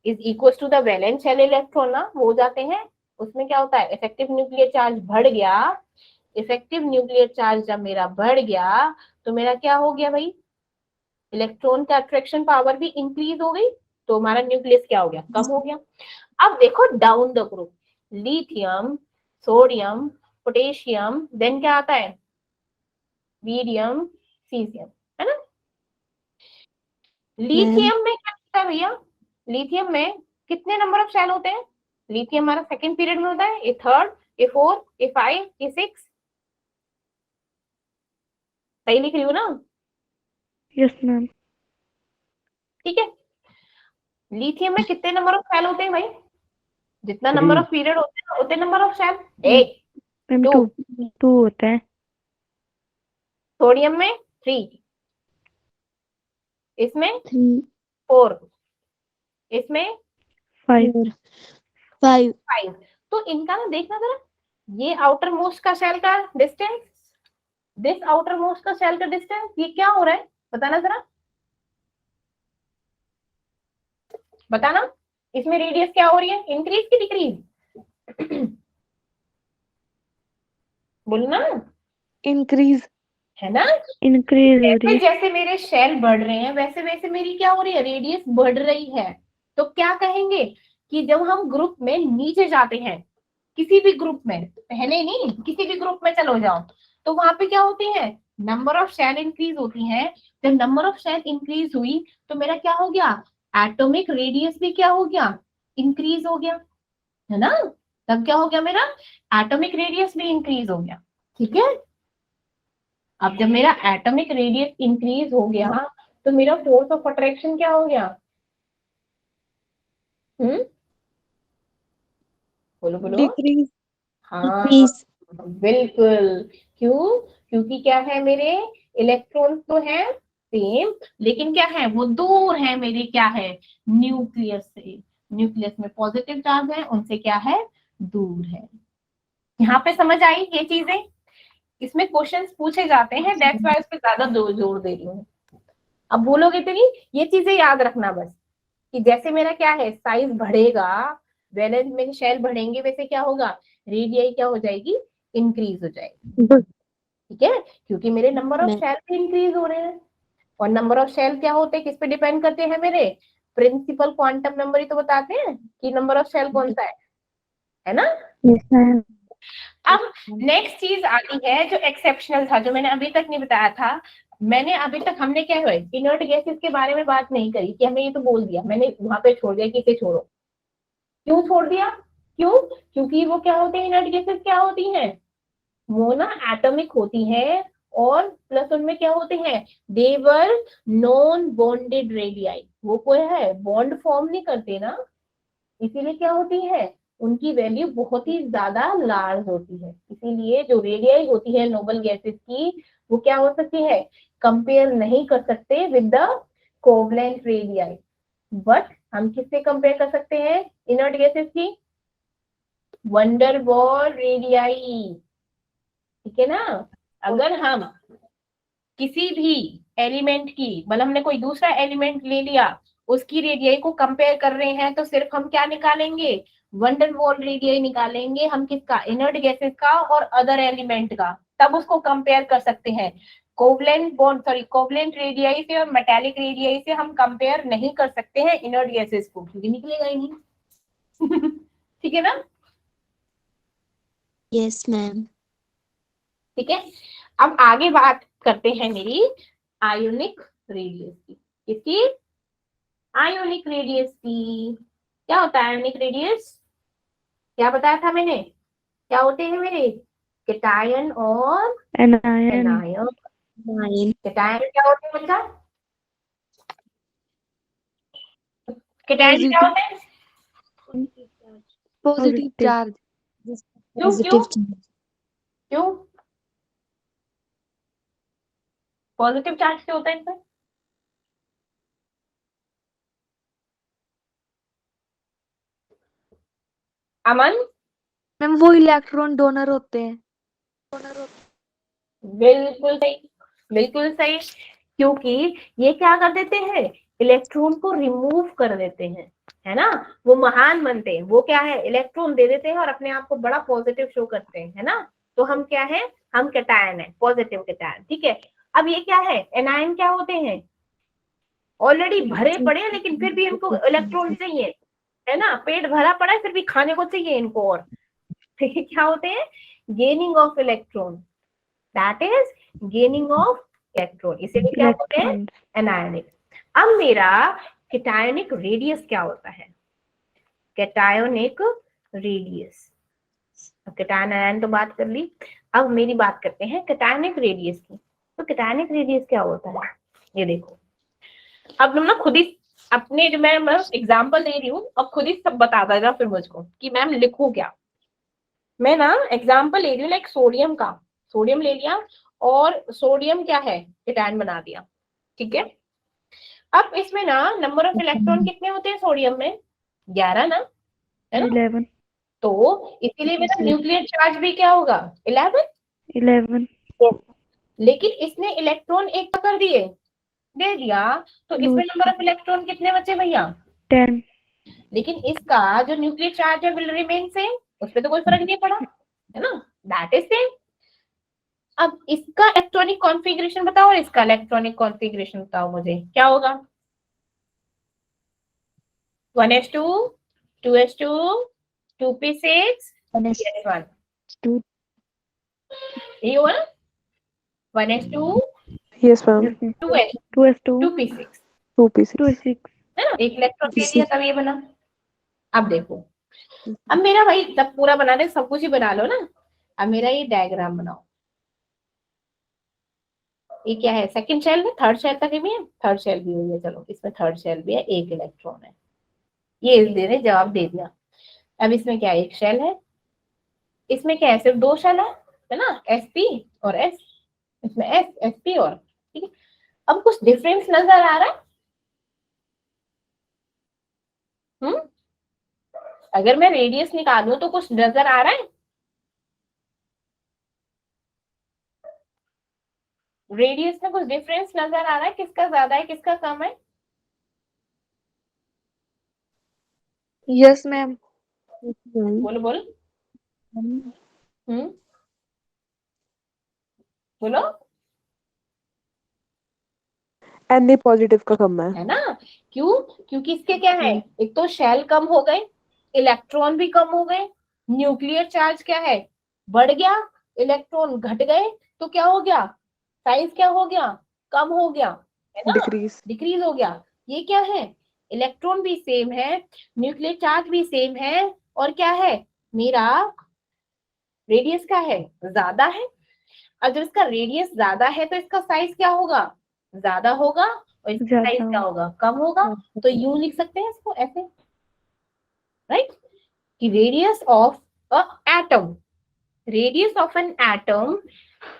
is equal to the valence shell electron ना, वो हो जाते हैं। उसमें क्या होता है, इफेक्टिव न्यूक्लियर चार्ज बढ़ गया, इफेक्टिव न्यूक्लियर चार्ज जब मेरा बढ़ गया, तो मेरा क्या हो गया भाई, इलेक्ट्रॉन का अट्रैक्शन पावर भी इंक्रीज हो गई, तो हमारा न्यूक्लियस क्या हो गया, कम हो गया। अब देखो down the group, lithium, sodium, potassium, then क्या आता है, वीडियम, सीजियम, है ना। लिथियम में क्या होता है भैया, लिथियम में कितने नंबर ऑफ शेल होते हैं, लिथियम हमारा सेकंड पीरियड में होता है, ये थर्ड, ये फोर्थ, ये फाइव, ये सिक्स, सही लिख रही हूँ ना। Yes ma'am. ठीक है, लिथियम में कितने नंबर ऑफ शेल होते हैं भाई, जितना नंबर ऑफ पीरियड होते हैं उतने नंबर ऑफ शेल, एक, मैम टू। टू होता है। सोडियम में 3, इसमें 3 4, इसमें 5। 5 5। तो इनका ना देखना जरा, ये आउटर मोस्ट का शेल का डिस्टेंस, दिस आउटर मोस्ट का शेल का डिस्टेंस, ये क्या हो रहा है, बताना जरा, बताना। इसमें रेडियस क्या हो रही है, इंक्रीज की डिक्रीज, बोलना, इंक्रीज। है ना। इंक्रीज हो रही जैसे है। जैसे मेरे शेल बढ़ रहे हैं वैसे वैसे मेरी क्या हो रही है, रेडियस बढ़ रही है। तो क्या कहेंगे कि जब हम ग्रुप में नीचे जाते हैं, किसी भी ग्रुप में, पहले नहीं, किसी भी ग्रुप में चलो जाओ, तो वहां पे क्या होती है, नंबर ऑफ शेल इंक्रीज होती है। जब नंबर ऑफ शेल इंक्रीज हुई, तो मेरा क्या हो गया, एटॉमिक रेडियस भी क्या हो गया, इंक्रीज हो गया, है ना। तब क्या हो गया मेरा, एटॉमिक रेडियस भी इंक्रीज हो गया। ठीक है, अब जब मेरा एटॉमिक रेडियस इंक्रीज हो गया, तो मेरा फोर्स ऑफ अट्रैक्शन क्या हो गया, हम्म, बोलो बोलो। डिक्रीज। हाँ, increase बिल्कुल। क्यों, क्योंकि क्या है मेरे, इलेक्ट्रॉन तो है सेम, लेकिन क्या है, वो दूर है मेरे क्या है, न्यूक्लियस से। न्यूक्लियस में पॉजिटिव चार्ज है, उनसे क्या है, दूर है। यहाँ पे समझ आई ये चीजें, इसमें क्वेश्चंस पूछे जाते हैं, दैट्स व्हाई इस पे ज्यादा जोर दे रही हूँ। अब बोलोगे तो नहीं, ये चीजें याद रखना बस, कि जैसे मेरा क्या है, साइज बढ़ेगा, वैलेंस में शेल बढ़ेंगे, वैसे क्या होगा, रेडियाई क्या हो जाएगी, इंक्रीज हो जाएगी। ठीक है, क्योंकि मेरे नंबर ऑफ में शेल भी इंक्रीज हो रहे हैं, और नंबर ऑफ शेल क्या होते हैं, किस पे डिपेंड करते हैं मेरे, प्रिंसिपल क्वांटम नंबर ही तो बताते हैं कि नंबर ऑफ शेल कौन सा है ना। Yes ma'am. अब नेक्स्ट चीज आती है जो एक्सेप्शनल था, जो मैंने अभी तक नहीं बताया था। मैंने अभी तक, हमने क्या हुआ, इनर्ट गैसेस के बारे में बात नहीं करी, कि हमें ये तो बोल दिया, मैंने वहां पे छोड़ दिया कि इसे छोड़ो। क्यों छोड़ दिया, क्यों, क्योंकि वो क्या होते हैं, इनर्ट गैसेस क्या होती हैं, वो ना एटॉमिक होती है, और प्लस उनमें क्या होते हैं, देवर नॉन बॉन्डेड रेडियाई, वो कोई है बॉन्ड फॉर्म नहीं करते ना, इसीलिए क्या होती है, उनकी वैल्यू बहुत ही ज्यादा लार्ज होती है। इसीलिए जो रेडियाई होती है नोबल गैसेस की, वो क्या हो सकती है, कंपेयर नहीं कर सकते with the covalent radii, but हम किससे कंपेयर कर सकते हैं इनर्ट गैसेस की? वंडर वॉल रेडियाई, ठीक है ना। अगर हम किसी भी एलिमेंट की, मतलब हमने कोई दूसरा एलिमेंट ले लिया, उसकी रेडियाई को कंपेयर कर रहे हैं, तो सिर्फ हम क्या निकालेंगे? वंडर वॉल रेडियाई निकालेंगे हम, किसका? इनर्ट गैसेस का और अदर एलिमेंट का, तब उसको कंपेयर कर सकते हैं। Covalent bond, sorry, covalent radii से और मेटालिक रेडियाई से हम कंपेयर नहीं कर सकते हैं इनर्ट गैसेस को, क्योंकि निकलेगा ही नहीं। ठीक है ना? Yes ma'am. ठीक है, अब आगे बात करते हैं मेरी आयोनिक रेडियस की। किसकी? आयोनिक रेडियस की। क्या होता है आयोनिक रेडियस? क्या बताया था मैंने? क्या होते हैं मेरे? कैटायन और एनायन। एनायन। 9 कैटायन क्या होते हैं बच्चा? कैटायन क्या होते हैं? Positive charge. क्यों क्यों पॉजिटिव चार्ज। क्यों पॉजिटिव चार्ज क्यों होता है इनका? अमन? मैम वो इलेक्ट्रॉन डोनर होते हैं। बिल्कुल सही, बिल्कुल सही, क्योंकि ये क्या कर देते हैं? इलेक्ट्रॉन को रिमूव कर देते हैं, है ना। वो महान बनते हैं, वो क्या है? इलेक्ट्रॉन दे देते हैं और अपने आप को बड़ा पॉजिटिव शो करते हैं, है ना। तो हम क्या है? हम कैटायन है, पॉजिटिव कैटायन, ठीक है। अब ये क्या है? एनायन क्या होते हैं? ऑलरेडी भरे पड़े हैं, लेकिन फिर भी इनको इलेक्ट्रॉन चाहिए, है ना। पेट भरा पड़ा है, फिर भी खाने को चाहिए इनको, और तो ये क्या होते हैं? Gaining of electron, that is gaining of electron, इसीलिए क्या होते हैं? एनायनिक। अब मेरा कैटायनिक रेडियस क्या होता है? कैटायनिक रेडियस, अब कैटायन आयन तो बात कर ली, अब मेरी बात करते हैं कैटायनिक रेडियस की। तो कैटायनिक रेडियस क्या होता है? ये देखो, अब तुम ना खुद ही अपने, जो मैं एग्जांपल दे रही हूँ, अब खुद ही सब बता देना फिर मुझको कि मैम लिखूं क्या। मैं ना एग्जांपल ले रही हूँ, लाइक सोडियम का, सोडियम ले लिया और सोडियम क्या है? कैटायन बना दिया, ठीक है। अब इसमें ना नंबर ऑफ इलेक्ट्रॉन कितने होते हैं सोडियम में? 11 ना, है ना। 11। तो इसीलिए मेरा न्यूक्लियर चार्ज भी क्या होगा? 11। लेकिन इसने इलेक्ट्रॉन एक कर दिए, दे दिया, तो इसमें नंबर ऑफ इलेक्ट्रॉन कितने बचे भैया? 10। लेकिन इसका जो न्यूक्लियर चार्ज है विल रिमेन सेम, उस पर तो कोई फर्क नहीं पड़ा, है ना, दैट इज सेम। अब इसका इलेक्ट्रॉनिक कॉन्फ़िगरेशन बताओ और इसका इलेक्ट्रॉनिक कॉन्फ़िगरेशन बताओ मुझे, क्या होगा? 1s2, 2s2, 2p6, 3s1, ये हुआ ना? 1s2, Yes, ma'am. 2s, 2s2, 2p6, 2p6. 2s6। है ना, एक इलेक्ट्रॉन दे दिया तब ये बना। अब देखो, अब मेरा भाई जब पूरा बना दे, सब कुछ ही बना लो ना, अब मेरा ये डायग्राम बनाओ। ये क्या है? सेकंड शेल में, थर्ड शेल तक भी है, थर्ड शेल भी हुई है, चलो इसमें थर्ड शेल भी है, एक इलेक्ट्रॉन है, ये देने जवाब दे दिया। अब इसमें क्या है? एक शेल है, इसमें क्या है? सिर्फ 2 शेल है ना, sp और s, इसमें s, sp और, ठीक है। अब कुछ डिफरेंस नजर आ रहा है? अगर मैं रेडियस निकालूं तो कुछ नजर आ रहा है? रेडियस में कुछ डिफरेंस नजर आ रहा है? किसका ज्यादा है, किसका कम है? Yes ma'am. बोलो बोलो, बोलो, Na पॉजिटिव का कम है। है ना। क्यों? क्योंकि इसके क्या है? एक तो शेल कम हो गए, इलेक्ट्रॉन भी कम हो गए, न्यूक्लियर चार्ज क्या है? बढ़ गया, इलेक्ट्रॉन घट गए, तो क्या हो गया? साइज क्या हो गया? कम हो गया, है ना, डिक्रीज। डिक्रीज हो गया। ये क्या है? इलेक्ट्रॉन भी सेम है, न्यूक्लियर चार्ज भी सेम है, और क्या है? मेरा रेडियस क्या है? ज्यादा है। अगर इसका रेडियस ज्यादा है तो इसका साइज क्या होगा? ज्यादा होगा, और इसका साइज क्या होगा? कम होगा। तो यूं लिख सकते हैं इसको ऐसे, राइट, कि radius of a atom, radius of an atom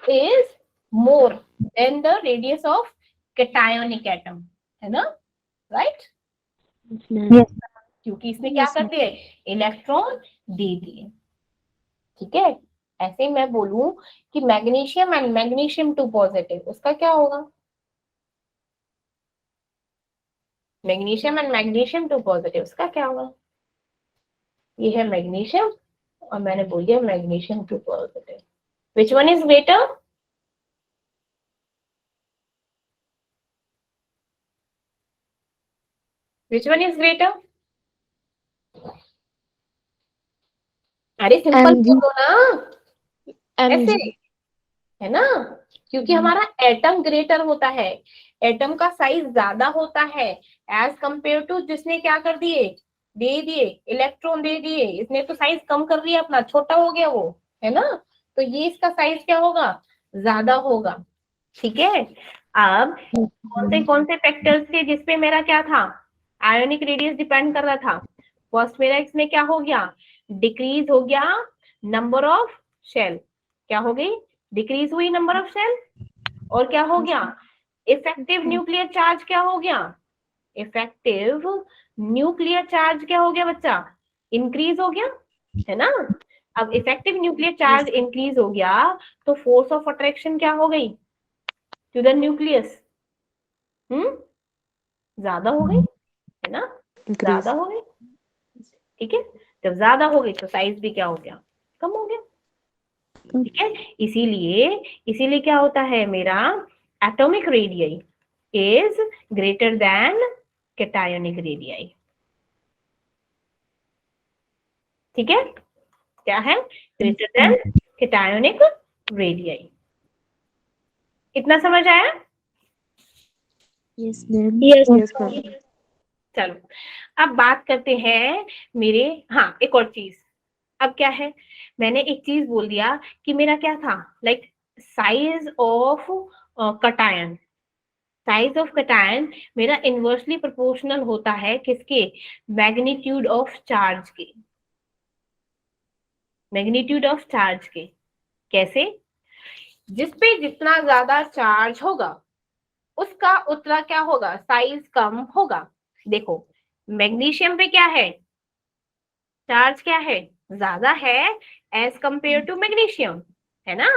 is more than the radius of cationic atom, है ना। Right, Yes. क्योंकि इसने क्या Yes, कर ma'am. दिए, इलेक्ट्रॉन दे दिए। ठीक है, ऐसे ही मैं बोलूं कि मैग्नीशियम एंड मैग्नीशियम 2 पॉजिटिव, उसका क्या होगा, मैग्नीशियम एंड मैग्नीशियम 2 पॉजिटिव, उसका क्या होगा, ये है मैग्नीशियम और मैंने बोल दिया magnesium 2 positive, which one is greater, which one is greater, अरे सिंपल Mg. बोलो ना, ऐसे, Mg. है ना, क्योंकि हमारा एटम ग्रेटर होता है, एटम का साइज ज्यादा होता है एज कंपेयर टू जिसने क्या कर दिए, दे दिए, इलेक्ट्रॉन दे दिए, इसने तो साइज कम कर दिया अपना, छोटा हो गया वो, है ना, तो ये इसका साइज क्या होगा, ज्यादा होगा। ठीक है, अब कौन से फैक्टर्स थे जिसपे मेरा क्या था, आयोनिक रेडियस डिपेंड कर रहा था, फर्स्ट मेरा इसमें क्या हो गया, डिक्रीज हो गया नंबर ऑफ शेल, क्या हो गई, डिक्रीज हुई नंबर ऑफ शेल, और क्या हो गया, इफेक्टिव न्यूक्लियर चार्ज क्या हो गया, इफेक्टिव न्यूक्लियर चार्ज क्या हो गया बच्चा, इंक्रीज हो गया, है ना। अब इफेक्टिव न्यूक्लियर चार्ज इंक्रीज हो गया तो फोर्स ऑफ अट्रैक्शन क्या हो गई टू द न्यूक्लियस, ज्यादा हो गई, है ना, ज्यादा Increase. हो गई। ठीक है, जब ज्यादा हो गई तो साइज भी क्या हो गया, कम हो गया। ठीक है, इसीलिए इसीलिए क्या होता है मेरा, atomic radii is greater than cationic radii. ठीक है, क्या है, ग्रेटर देन कैटायोनिक रेडियई। इतना समझ आया, Yes, ma'am. Yes. Yes, ma'am. चलो अब बात करते हैं मेरे, हाँ एक और चीज, अब क्या है, मैंने एक चीज बोल दिया कि मेरा क्या था, like size of cation, size of cation मेरा इनवर्सली प्रोपोर्शनल होता है किसके, मैग्नीट्यूड ऑफ चार्ज के, मैग्नीट्यूड ऑफ चार्ज के, कैसे, जिसपे जितना ज्यादा चार्ज होगा उसका उतना क्या होगा, साइज कम होगा। देखो मैग्नीशियम पे क्या है, चार्ज क्या है, ज्यादा है एज कंपेयर टू मैग्नीशियम, है ना,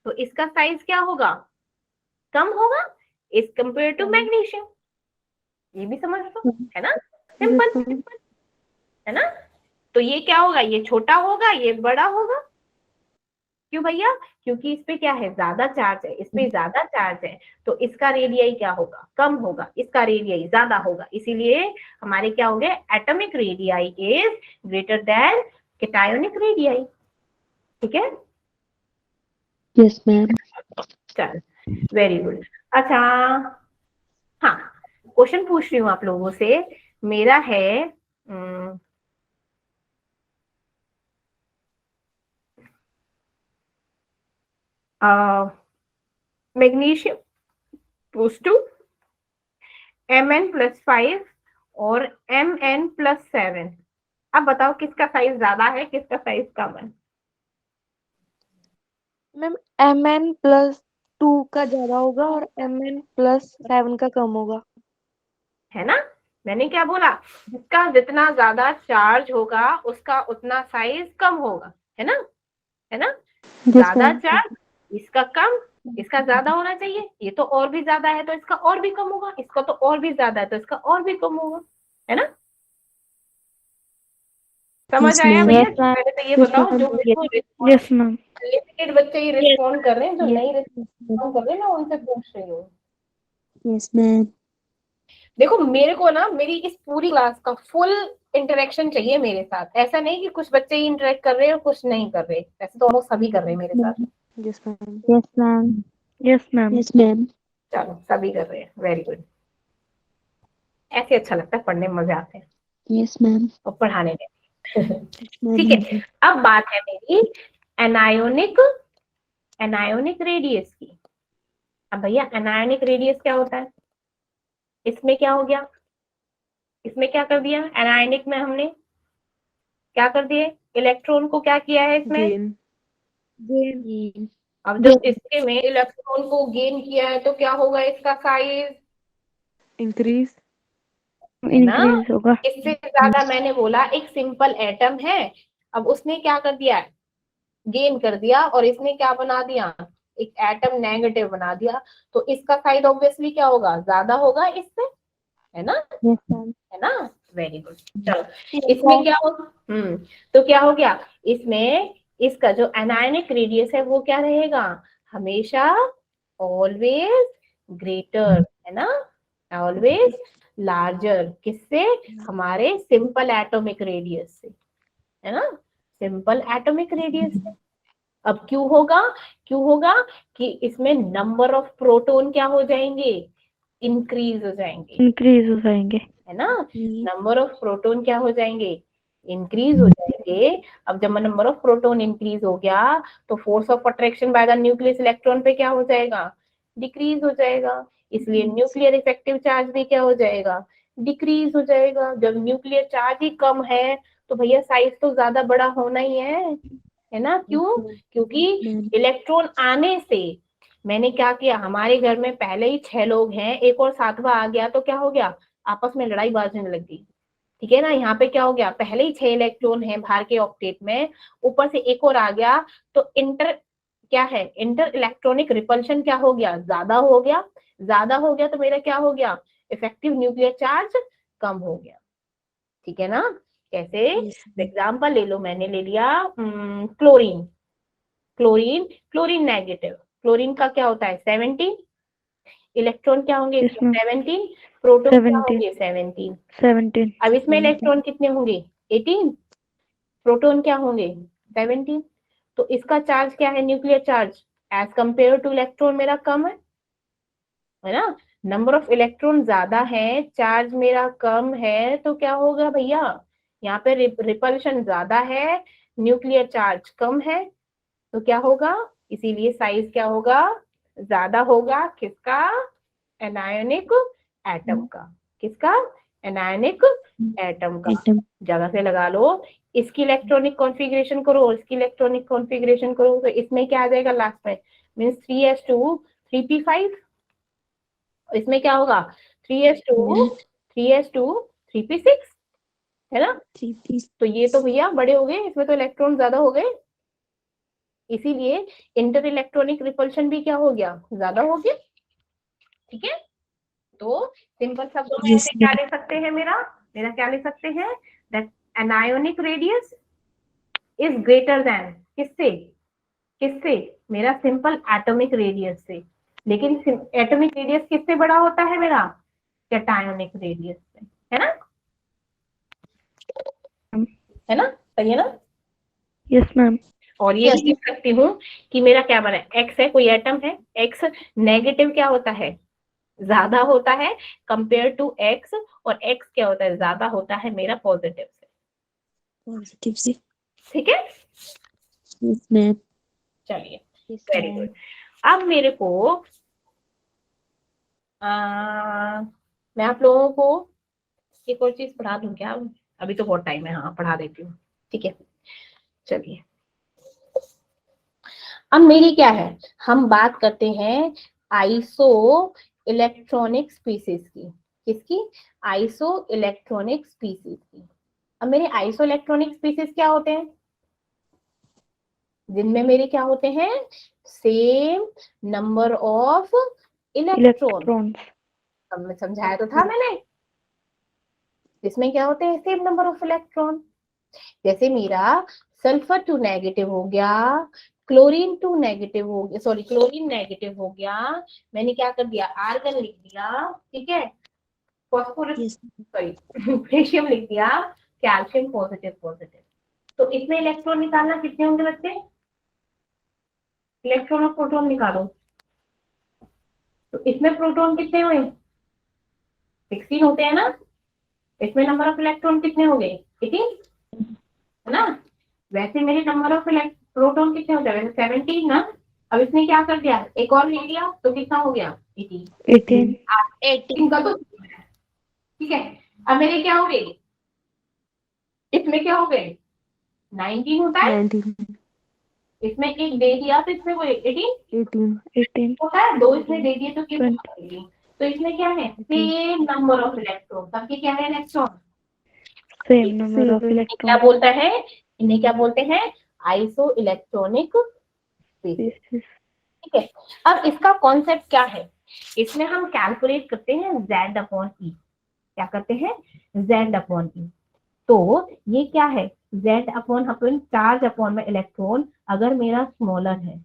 तो इसका साइज क्या होगा, कम होगा एज कंपेयर टू मैग्नीशियम, ये भी समझ लो, है ना, Yes, सिंपल, ma'am. है ना, तो ये क्या होगा, ये छोटा होगा ये बड़ा होगा, क्यों भैया, क्योंकि इस पे क्या है, ज्यादा चार्ज है, इस पे ज्यादा चार्ज है, तो इसका रेडियई क्या होगा, कम होगा, इसका रेडियई ज्यादा होगा, इसीलिए हमारे क्या होंगे, atomic radii is greater than cationic radii. ठीक है, Yes, ma'am. चल वेरी गुड। अच्छा, हाँ क्वेश्चन पूछ रही हूँ आप लोगों से, मेरा है मैग्नीशियम टूस टू Mn+5 और Mn+7, अब बताओ किसका साइज ज्यादा है किसका साइज कम है, मैम Mn+2 का ज्यादा होगा और Mn+7 का कम होगा। है ना, मैंने क्या बोला, जिसका जितना ज्यादा चार्ज होगा उसका उतना साइज कम होगा, है ना, है ना, Yes, ज्यादा ma'am. चार्ज इसका कम, इसका ज्यादा होना चाहिए, ये तो और भी ज्यादा है तो इसका और भी कम होगा, इसका तो और भी ज्यादा है तो इसका और भी कम होगा, है ना, समझ Yes, आया ma'am. भैया, पहले तो ये Yes, बताओ जो ma'am. मेरे को Yes, ma'am. लिमिटेड बच्चे ही रिस्पॉन्ड कर रहे हैं, जो Yes. नहीं Yes, ma'am. रिस्पॉन्ड कर रहे हैं मैं उनसे पूछ रही हूँ। Yes, ma'am. देखो मेरे को ना मेरी इस पूरी क्लास का फुल इंटरेक्शन चाहिए मेरे साथ, ऐसा नहीं कि कुछ बच्चे ही इंटरेक्ट कर रहे हैं और कुछ नहीं कर रहे, वैसे तो ऑलमोस्ट सभी कर रहे हैं मेरे साथ। Yes, ma'am. Yes, ma'am. Yes, ma'am. Yes, ma'am. चलो सभी कर रहे हैं, वेरी गुड, ऐसे अच्छा लगता है, पढ़ने में मजे आते हैं Yes, ma'am. और पढ़ाने में। Yes, ma'am. ठीक है, अब बात है मेरी एनायोनिक, एनायोनिक रेडियस की। अब भैया एनायोनिक रेडियस क्या होता है, इसमें क्या हो गया, इसमें क्या कर दिया, एनायोनिक में हमने क्या कर दिए, इलेक्ट्रॉन को क्या किया है इसमें, Gain. Gain. अब जब इसके में इलेक्ट्रॉन को गेन किया है तो क्या होगा इसका साइज, Increase. है ना। इंक्रीज होगा। इससे ज्यादा मैंने बोला एक सिंपल एटम है, अब उसने क्या कर दिया, गेन कर दिया, और इसने क्या बना दिया, एक एटम नेगेटिव बना दिया, तो इसका साइड ऑब्वियसली क्या होगा, ज्यादा होगा इससे, है ना, यस मैम। है ना। Very good. चलो इसमें क्या हो, तो क्या हो गया, इसमें इसका जो एनायनिक रेडियस है वो क्या रहेगा, हमेशा ऑलवेज ग्रेटर, है ना, ऑलवेज लार्जर, किससे, हमारे सिंपल एटॉमिक रेडियस से, है ना, सिंपल एटॉमिक रेडियस से। अब क्यों होगा, क्यों होगा, कि इसमें नंबर ऑफ प्रोटॉन क्या हो जाएंगे, इंक्रीज हो जाएंगे, इंक्रीज हो जाएंगे। है ना, नंबर ऑफ प्रोटॉन क्या हो जाएंगे, इंक्रीज हो जाएंगे। अब जब नंबर ऑफ प्रोटॉन इंक्रीज हो गया तो force of attraction by the nucleus electron पे क्या हो जाएगा, डिक्रीज हो जाएगा, इसलिए न्यूक्लियर इफेक्टिव चार्ज भी क्या हो जाएगा, डिक्रीज हो जाएगा। जब न्यूक्लियर चार्ज ही कम है तो भैया साइज तो ज्यादा बड़ा होना ही है ना, क्यों, क्योंकि इलेक्ट्रॉन आने से, मैंने क्या किया, हमारे घर में पहले ही 6 लोग हैं, एक और 7वां आ गया तो क्या हो गया, आपस में लड़ाई बाजने लग गई, ठीक है ना। यहाँ पे क्या हो गया, पहले ही 6 इलेक्ट्रॉन है बाहर के ऑक्टेट में, ऊपर से एक और आ गया, तो इंटर क्या है, इंटर इलेक्ट्रॉनिक रिपल्शन क्या हो गया, ज्यादा हो गया, ज्यादा हो गया तो मेरा क्या हो गया, इफेक्टिव न्यूक्लियर चार्ज कम हो गया, ठीक है ना। कैसे, एग्जाम्पल ले लो, मैंने ले लिया chlorine, chlorine, chlorine negative, chlorine का क्या होता है 17, इलेक्ट्रॉन क्या होंगे इसमें 17, प्रोटॉन क्या 17 होंगे 17, 17 अब इसमें इलेक्ट्रॉन कितने होंगे 18, प्रोटॉन क्या होंगे 17, तो इसका चार्ज क्या है, nuclear charge as compare to electron मेरा कम है ना, नंबर ऑफ इलेक्ट्रॉन ज्यादा है, चार्ज मेरा कम है, तो क्या होगा भैया, यहाँ पे रिपल्शन ज्यादा है, न्यूक्लियर चार्ज कम है, तो क्या होगा, इसीलिए साइज क्या होगा, ज्यादा होगा, किसका, एनायनिक एटम का, किसका, एनायनिक एटम का, जगह से लगा लो, इसकी इलेक्ट्रॉनिक कॉन्फ़िगरेशन करो और इसकी इलेक्ट्रॉनिक कॉन्फ़िगरेशन करो, तो इसमें क्या आ जाएगा लास्ट में, मीन्स 3s2 3p5, इसमें क्या होगा 3s2 3s2 3p6, है ना, तो ये तो भैया बड़े हो गए, इसमें तो इलेक्ट्रॉन ज्यादा हो गए, इसीलिए इंटर इलेक्ट्रॉनिक रिपल्शन भी क्या हो गया, ज्यादा हो गया, ठीक है। तो सिंपल शब्दों में ऐसे क्या ले सकते हैं, मेरा मेरा क्या ले सकते हैं, that anionic radius is greater then, किससे, किससे, मेरा सिंपल एटॉमिक रेडियस से, लेकिन एटॉमिक रेडियस किससे बड़ा होता है मेरा, कैटायोनिक रेडियस से, है ना, है ना, सही है ना। Yes ma'am. और ये लिख सकती हूँ कि मेरा क्या बना है, एक्स है, कोई एटम है, एक्स नेगेटिव क्या होता है, ज्यादा होता है कंपेयर टू एक्स, और एक्स क्या होता है, ज्यादा होता है मेरा पॉजिटिव से, पॉजिटिव से। ठीक है। Yes ma'am. चलिए वेरी गुड। अब मेरे को मैं आप लोगों को एक और चीज पढ़ा दूं क्या, अभी तो बहुत टाइम है, हाँ पढ़ा देती हूँ, ठीक है। चलिए अब मेरी क्या है, हम बात करते हैं आइसो इलेक्ट्रॉनिक स्पीसीज की, किसकी, आइसो इलेक्ट्रॉनिक स्पीसीज की। अब मेरे आइसो इलेक्ट्रॉनिक स्पीसीज क्या होते हैं, जिनमें मेरे क्या होते हैं, सेम नंबर ऑफ इलेक्ट्रॉन, समझाया तो था मैंने, इसमें क्या होते हैं सेम नंबर ऑफ इलेक्ट्रॉन, जैसे मेरा सल्फर 2 नेगेटिव हो गया, क्लोरीन 2 नेगेटिव हो गया, सॉरी क्लोरीन नेगेटिव हो गया, मैंने क्या कर दिया आर्गन लिख दिया, ठीक है, फॉस्फोरस सॉरी पोटेशियम लिख दिया, कैल्शियम पॉजिटिव पॉजिटिव, तो इसमें इलेक्ट्रॉन निकालना कितने होंगे बच्चे, इलेक्ट्रॉन और प्रोटॉन निकालो, तो इसमें प्रोटॉन कितने हुए 16 होते हैं ना, इसमें नंबर ऑफ इलेक्ट्रॉन कितने हो गए 18, है ना, वैसे मेरे नंबर ऑफ प्रोटॉन कितने होते हैं, वैसे 17 ना, अब इसने क्या कर दिया एक और ले लिया तो कितना हो गया 18 का, तो ठीक है। अब मेरे क्या हो गए, इसमें क्या हो गए 19 होता है, 19 इसमें एक दे दिया तो इसमें वो 18 18 होता है, 2 इसमें दे दिए तो कितना, तो इसमें क्या है, सेम नंबर ऑफ इलेक्ट्रॉन, सबके क्या है इलेक्ट्रॉन, Same number of क्या electrons. बोलता है, इन्हें क्या बोलते हैं, आइसो इलेक्ट्रॉनिक स्पीसीज। Species. ठीक है, अब इसका कॉन्सेप्ट क्या है, इसमें हम कैलकुलेट करते हैं Z अपॉन ई, क्या करते हैं, Z अपॉन ई। तो ये क्या है, Z अपॉन चार्ज अपॉन में इलेक्ट्रॉन, अगर मेरा स्मॉलर है,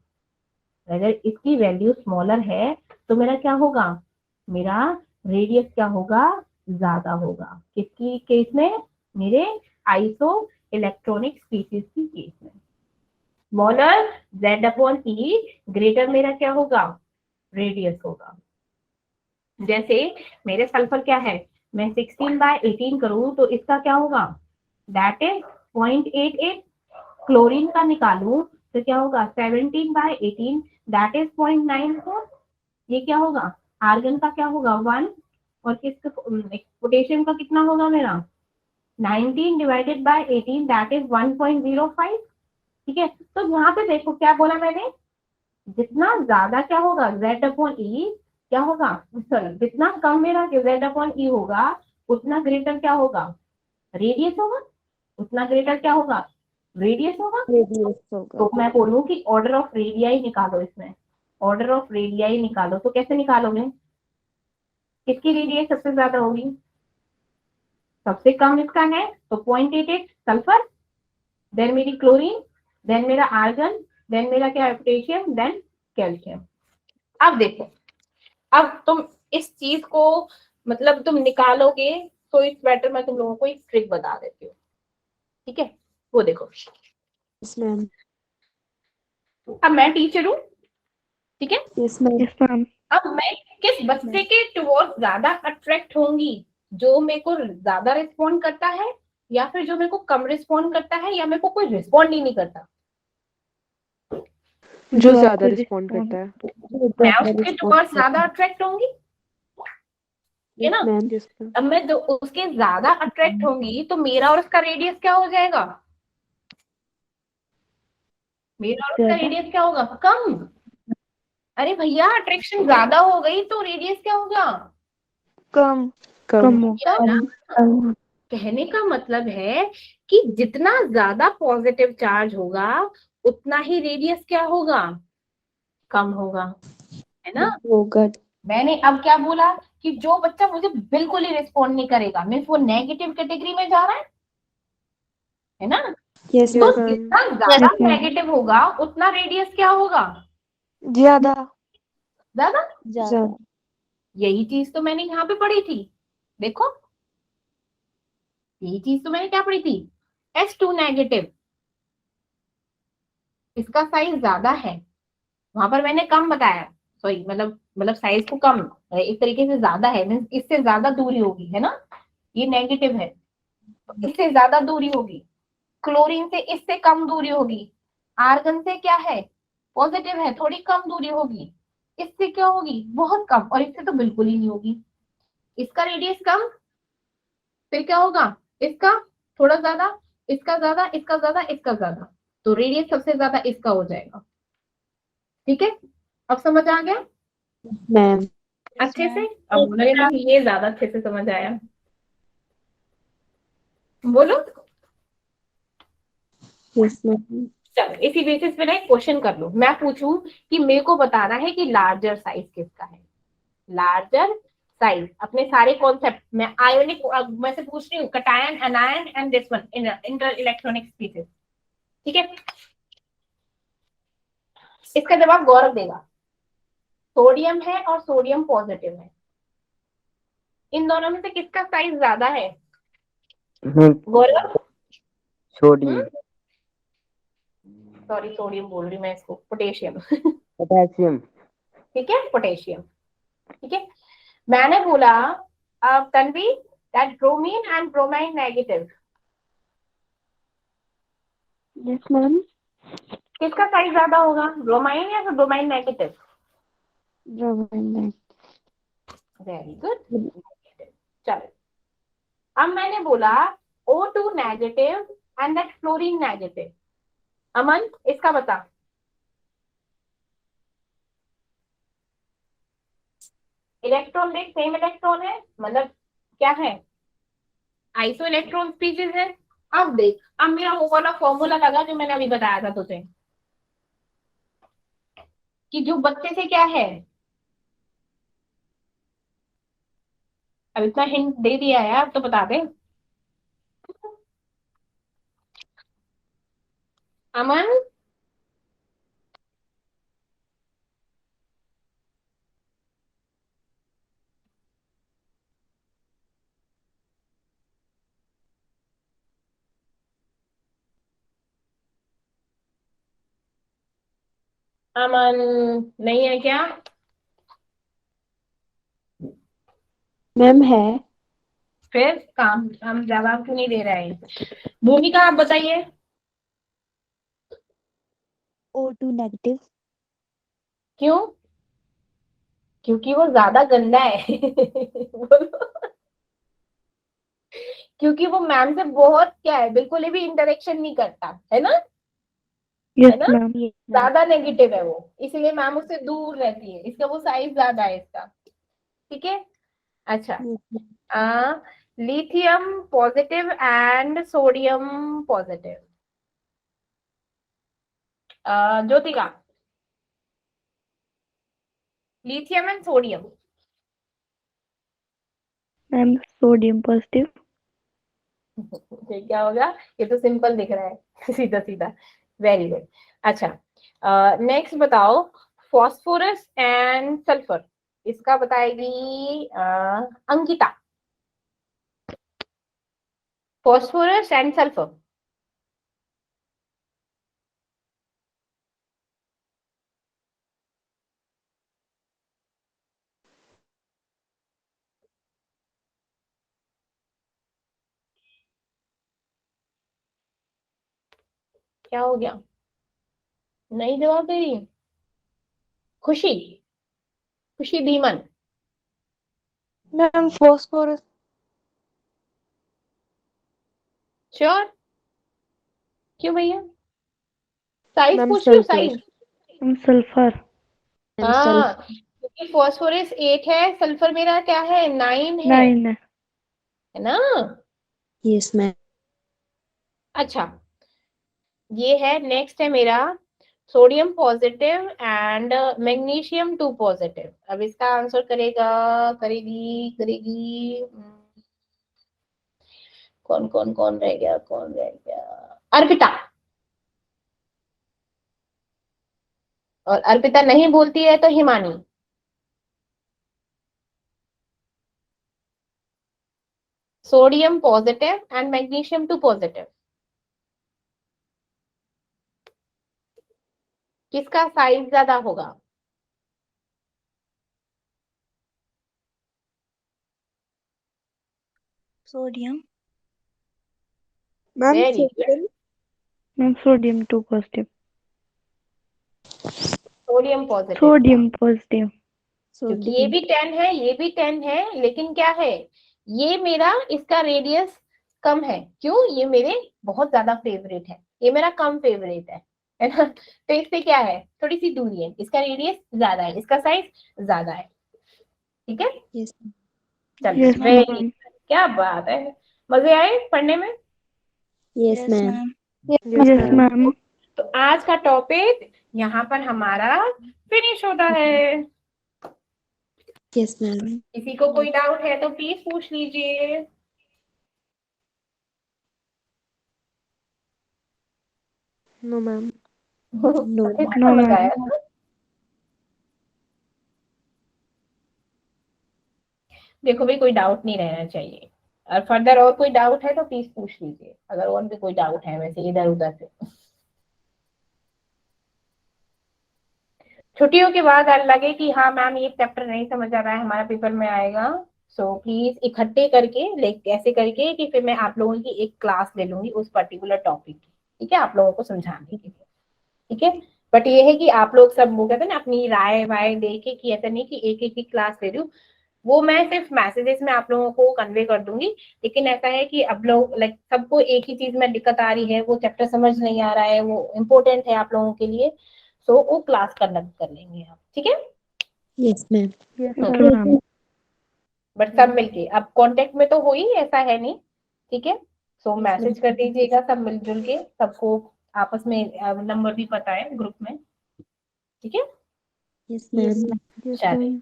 अगर इसकी वैल्यू स्मॉलर है तो मेरा क्या होगा, मेरा रेडियस क्या होगा, ज्यादा होगा, किसकी केस में, मेरे आइसो इलेक्ट्रॉनिक स्पीसीज की केस में। स्मॉलर Z अपॉन ई, ग्रेटर मेरा क्या होगा, रेडियस होगा। जैसे मेरे सल्फर क्या है, मैं 16/18 करूं तो इसका क्या होगा, दैट इज 0.88। क्लोरीन का निकालूं तो क्या होगा, 17/18, दैट इज 0.94। ये क्या होगा, आर्गन का क्या होगा 1, और किसका, पोटेशियम का कितना होगा मेरा, 19/18, दैट इज 1.05। ठीक है, तो यहाँ पे देखो क्या बोला मैंने, जितना ज्यादा क्या होगा Z अपॉन ई, क्या होगा, सॉरी जितना कम मेरा Z अपॉन ई होगा, उतना ग्रेटर क्या होगा, रेडियस होगा, उतना ग्रेटर क्या होगा, रेडियस होगा। रेडियस होगा। तो मैं बोलूं कि ऑर्डर ऑफ रेडियाई निकालो, इसमें ऑर्डर ऑफ रेडियाई निकालो, तो कैसे निकालोगे, किसकी रेडियाई सबसे ज्यादा होगी, सबसे कम इसका है तो 0.88 सल्फर, देन मेरी क्लोरीन, देन मेरा आर्गन, देन मेरा क्या है पोटेशियम, देन कैल्शियम। अब देखो, अब तुम इस चीज को मतलब तुम निकालोगे, तो इस बेटर मैं तुम लोगों को एक ट्रिक बता देती हूँ। ठीक है, वो देखो, यस मैम। अब मैं टीचर हूँ, ठीक है, यस मैम। Yes, ma'am. अब मैं किस बच्चे के टुवर्ड्स ज्यादा अट्रैक्ट होंगी, जो मेरे को ज्यादा रिस्पॉन्ड करता है, या फिर जो मेरे को कम रिस्पॉन्ड करता है, या मेरे को कोई रिस्पॉन्ड ही नहीं करता, जो ज्यादा आपको रिस्पॉन्ड करता है। मैं उसके टुवर्ड्स ज्यादा अट्रैक्ट होंगी, है ना। मैम। Yes ma'am. अब मैं जो उसके ज्यादा अट्रैक्ट होंगी तो मेरा और उसका रेडियस क्या हो जाएगा, मेरा और उसका ज्यादा। रेडियस क्या होगा, कम। अरे भैया अट्रैक्शन ज्यादा हो गई तो रेडियस क्या होगा, कम कम। होगा। है ना? कहने का मतलब है कि जितना ज्यादा पॉजिटिव चार्ज होगा, उतना ही रेडियस क्या होगा, कम होगा, है ना। होगा। मैंने अब क्या बोला कि जो बच्चा मुझे बिल्कुल ही रिस्पॉन्ड नहीं करेगा, मीन्स वो नेगेटिव कैटेगरी में जा रहा है ना। यस तो यस मैम। जितना ज्यादा Yes, ma'am. नेगेटिव होगा उतना रेडियस क्या होगा, ज्यादा। ज्यादा। ज्यादा। यही चीज तो मैंने यहाँ पे पढ़ी थी, देखो यही चीज तो मैंने क्या पढ़ी थी, H2 नेगेटिव, इसका साइज ज्यादा है, वहां पर मैंने कम बताया, सॉरी मतलब साइज को कम, एक तरीके से ज्यादा है, मीन्स इससे ज्यादा दूरी होगी, है ना, ये नेगेटिव है तो इससे ज्यादा दूरी होगी, क्लोरीन से इससे कम दूरी होगी, आर्गन से क्या है पॉजिटिव है, थोड़ी कम दूरी होगी, इससे क्या होगी बहुत कम, और इससे तो बिल्कुल ही नहीं होगी। इसका रेडियस कम, फिर क्या होगा, इसका थोड़ा ज्यादा, इसका ज्यादा, इसका ज्यादा, इसका ज्यादा, तो रेडियस सबसे ज्यादा इसका हो जाएगा। ठीक है, अब समझ आ गया मैम। अच्छे से। अब बोलोगे मैम ये ज्यादा अच्छे से समझ आया, बोलो। Yes ma'am. चलो इसी बेसिस पे ना एक क्वेश्चन कर लो, मैं पूछूं कि मेरे को बताना है कि लार्जर साइज किसका है, लार्जर साइज, अपने सारे कॉन्सेप्ट मैं आयोनिक मैं से पूछ रही हूँ, cation anion and this one inter electronic species. ठीक है, इसका जवाब गौरव देगा। सोडियम है और सोडियम पॉजिटिव है, इन दोनों में से किसका साइज ज्यादा है, गौरव। सोडियम। सॉरी सोडियम बोल रही मैं इसको, पोटेशियम। पोटेशियम। ठीक है, पोटेशियम। ठीक है, मैंने बोला Tanvi that bromine and bromine negative, yes ma'am. किसका साइज ज्यादा होगा, ब्रोमाइन या फिर ब्रोमाइन नेगेटिव। वेरी गुड, चलो अब मैंने बोला O2 negative and that fluorine negative, Aman इसका बता। इलेक्ट्रॉन देख सेम इलेक्ट्रॉन है, मतलब क्या है, आइसो इलेक्ट्रॉन स्पीशीज है। अब देख, अब मेरा वो वाला फॉर्मूला लगा जो मैंने अभी बताया था तुझे, कि जो बच्चे से क्या है, अब इतना हिंट दे दिया है, अब तो बता दे। अमन, अमन नहीं है क्या? मैम है। फिर काम हम जवाब क्यों नहीं दे रहे हैं? भूमिका आप बताइए। O2 negative. क्यों? क्योंकि वो ज्यादा गंदा है। बोलो। क्योंकि वो मैम से बहुत क्या है, बिल्कुल भी इंटरेक्शन नहीं करता है ना, है Yes, ना, ma'am. Yes ma'am. ज्यादा नेगेटिव है वो, इसलिए मैम उससे दूर रहती है, इसका वो साइज ज्यादा है इसका। ठीक है, अच्छा। Lithium positive and sodium positive, Jyotika, lithium and sodium. Ma'am, sodium positive. ये क्या होगा? ये तो सिंपल दिख रहा है। सीधा सीधा, वेरी गुड। अच्छा, नेक्स्ट बताओ, फॉस्फोरस एंड सल्फर, इसका बताएगी अंकिता। फॉस्फोरस एंड सल्फर, क्या हो गया? नहीं जवाब दे रही? खुशी, खुशी धीमन, Ma'am, phosphorus. श्योर? क्यों भैया? साइज मैम पूछ रही हो, sulphur. Size? Ma'am, sulfur. Ma'am हाँ, सल्फर। क्योंकि फॉस्फोरस 8 है, सल्फर मेरा क्या है, 9 9. है ना? Yes ma'am. अच्छा, ये है, नेक्स्ट है मेरा sodium positive and magnesium 2 positive. अब इसका आंसर करेगा, करेगी करेगी कौन कौन कौन रह गया, कौन रह गया? अर्पिता। और अर्पिता नहीं बोलती है तो Himani. Sodium positive and magnesium 2 positive, किसका साइज ज्यादा होगा? Sodium. Ma'am very good, sulphur. Ma'am, sodium 2 positive. Sodium positive. Sodium positive. क्योंकि ये सोडियम। भी 10 है, ये भी 10 है, लेकिन क्या है, ये मेरा इसका रेडियस कम है। क्यों? ये मेरे बहुत ज्यादा फेवरेट है, ये मेरा कम फेवरेट है ना? तो इससे क्या है, थोड़ी सी दूरी है, इसका रेडियस ज्यादा है, इसका साइज ज्यादा है। ठीक है, यस। चलो Yes, वेरी, ma'am. क्या बात है, मजे आए पढ़ने में? Yes ma'am. Yes Yes, ma'am. ma'am. तो आज का टॉपिक यहाँ पर हमारा फिनिश होता है। Yes ma'am. किसी को कोई डाउट है तो प्लीज पूछ लीजिए। No ma'am. नो। इतना No, समझ ma'am. आया ना? देखो भाई, कोई डाउट नहीं रहना चाहिए, और फर्दर और कोई डाउट है तो प्लीज पूछ लीजिए, अगर और भी कोई डाउट है वैसे इधर उधर से। छुट्टियों के बाद लगे कि हाँ मैम ये चैप्टर नहीं समझ आ रहा है, हमारा पेपर में आएगा, सो प्लीज इकट्ठे करके ऐसे करके कि फिर मैं आप लोगों की एक क्लास ले लूंगी उस पर्टिकुलर टॉपिक की, ठीक है, आप लोगों को समझाने के लिए। ठीक है, बट ये है कि आप लोग सब वो कहते हैं ना, अपनी राय वाय दे के, कि ऐसा नहीं कि एक एक की क्लास ले रही हूँ, वो मैं सिर्फ मैसेजेस में आप लोगों को कन्वे कर दूंगी। लेकिन ऐसा है कि अब लोग लाइक सबको एक ही चीज में दिक्कत आ रही है, वो चैप्टर समझ नहीं आ रहा है, वो इम्पोर्टेंट है आप लोगों के लिए, सो वो क्लास कंडक्ट कर लेंगे आप, ठीक है? Yes ma'am. Yes, hmm, sir, ma'am. But सब मिलके, अब कांटेक्ट में तो हो ही, ऐसा है नहीं, ठीक है। सो मैसेज कर दीजिएगा सब मिलजुल के, सबको आपस में नंबर भी पता है ग्रुप में, ठीक है। Yes ma'am. Yes, चलिए ma'am.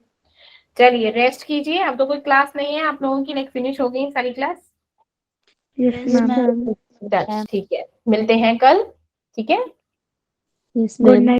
चलिए रेस्ट कीजिए, अब तो कोई क्लास नहीं है आप लोगों की, लाइक फिनिश हो गई सारी class. Yes, yes ma'am. Ma'am. चल ठीक है, मिलते हैं कल, ठीक है। Yes Good ma'am. night.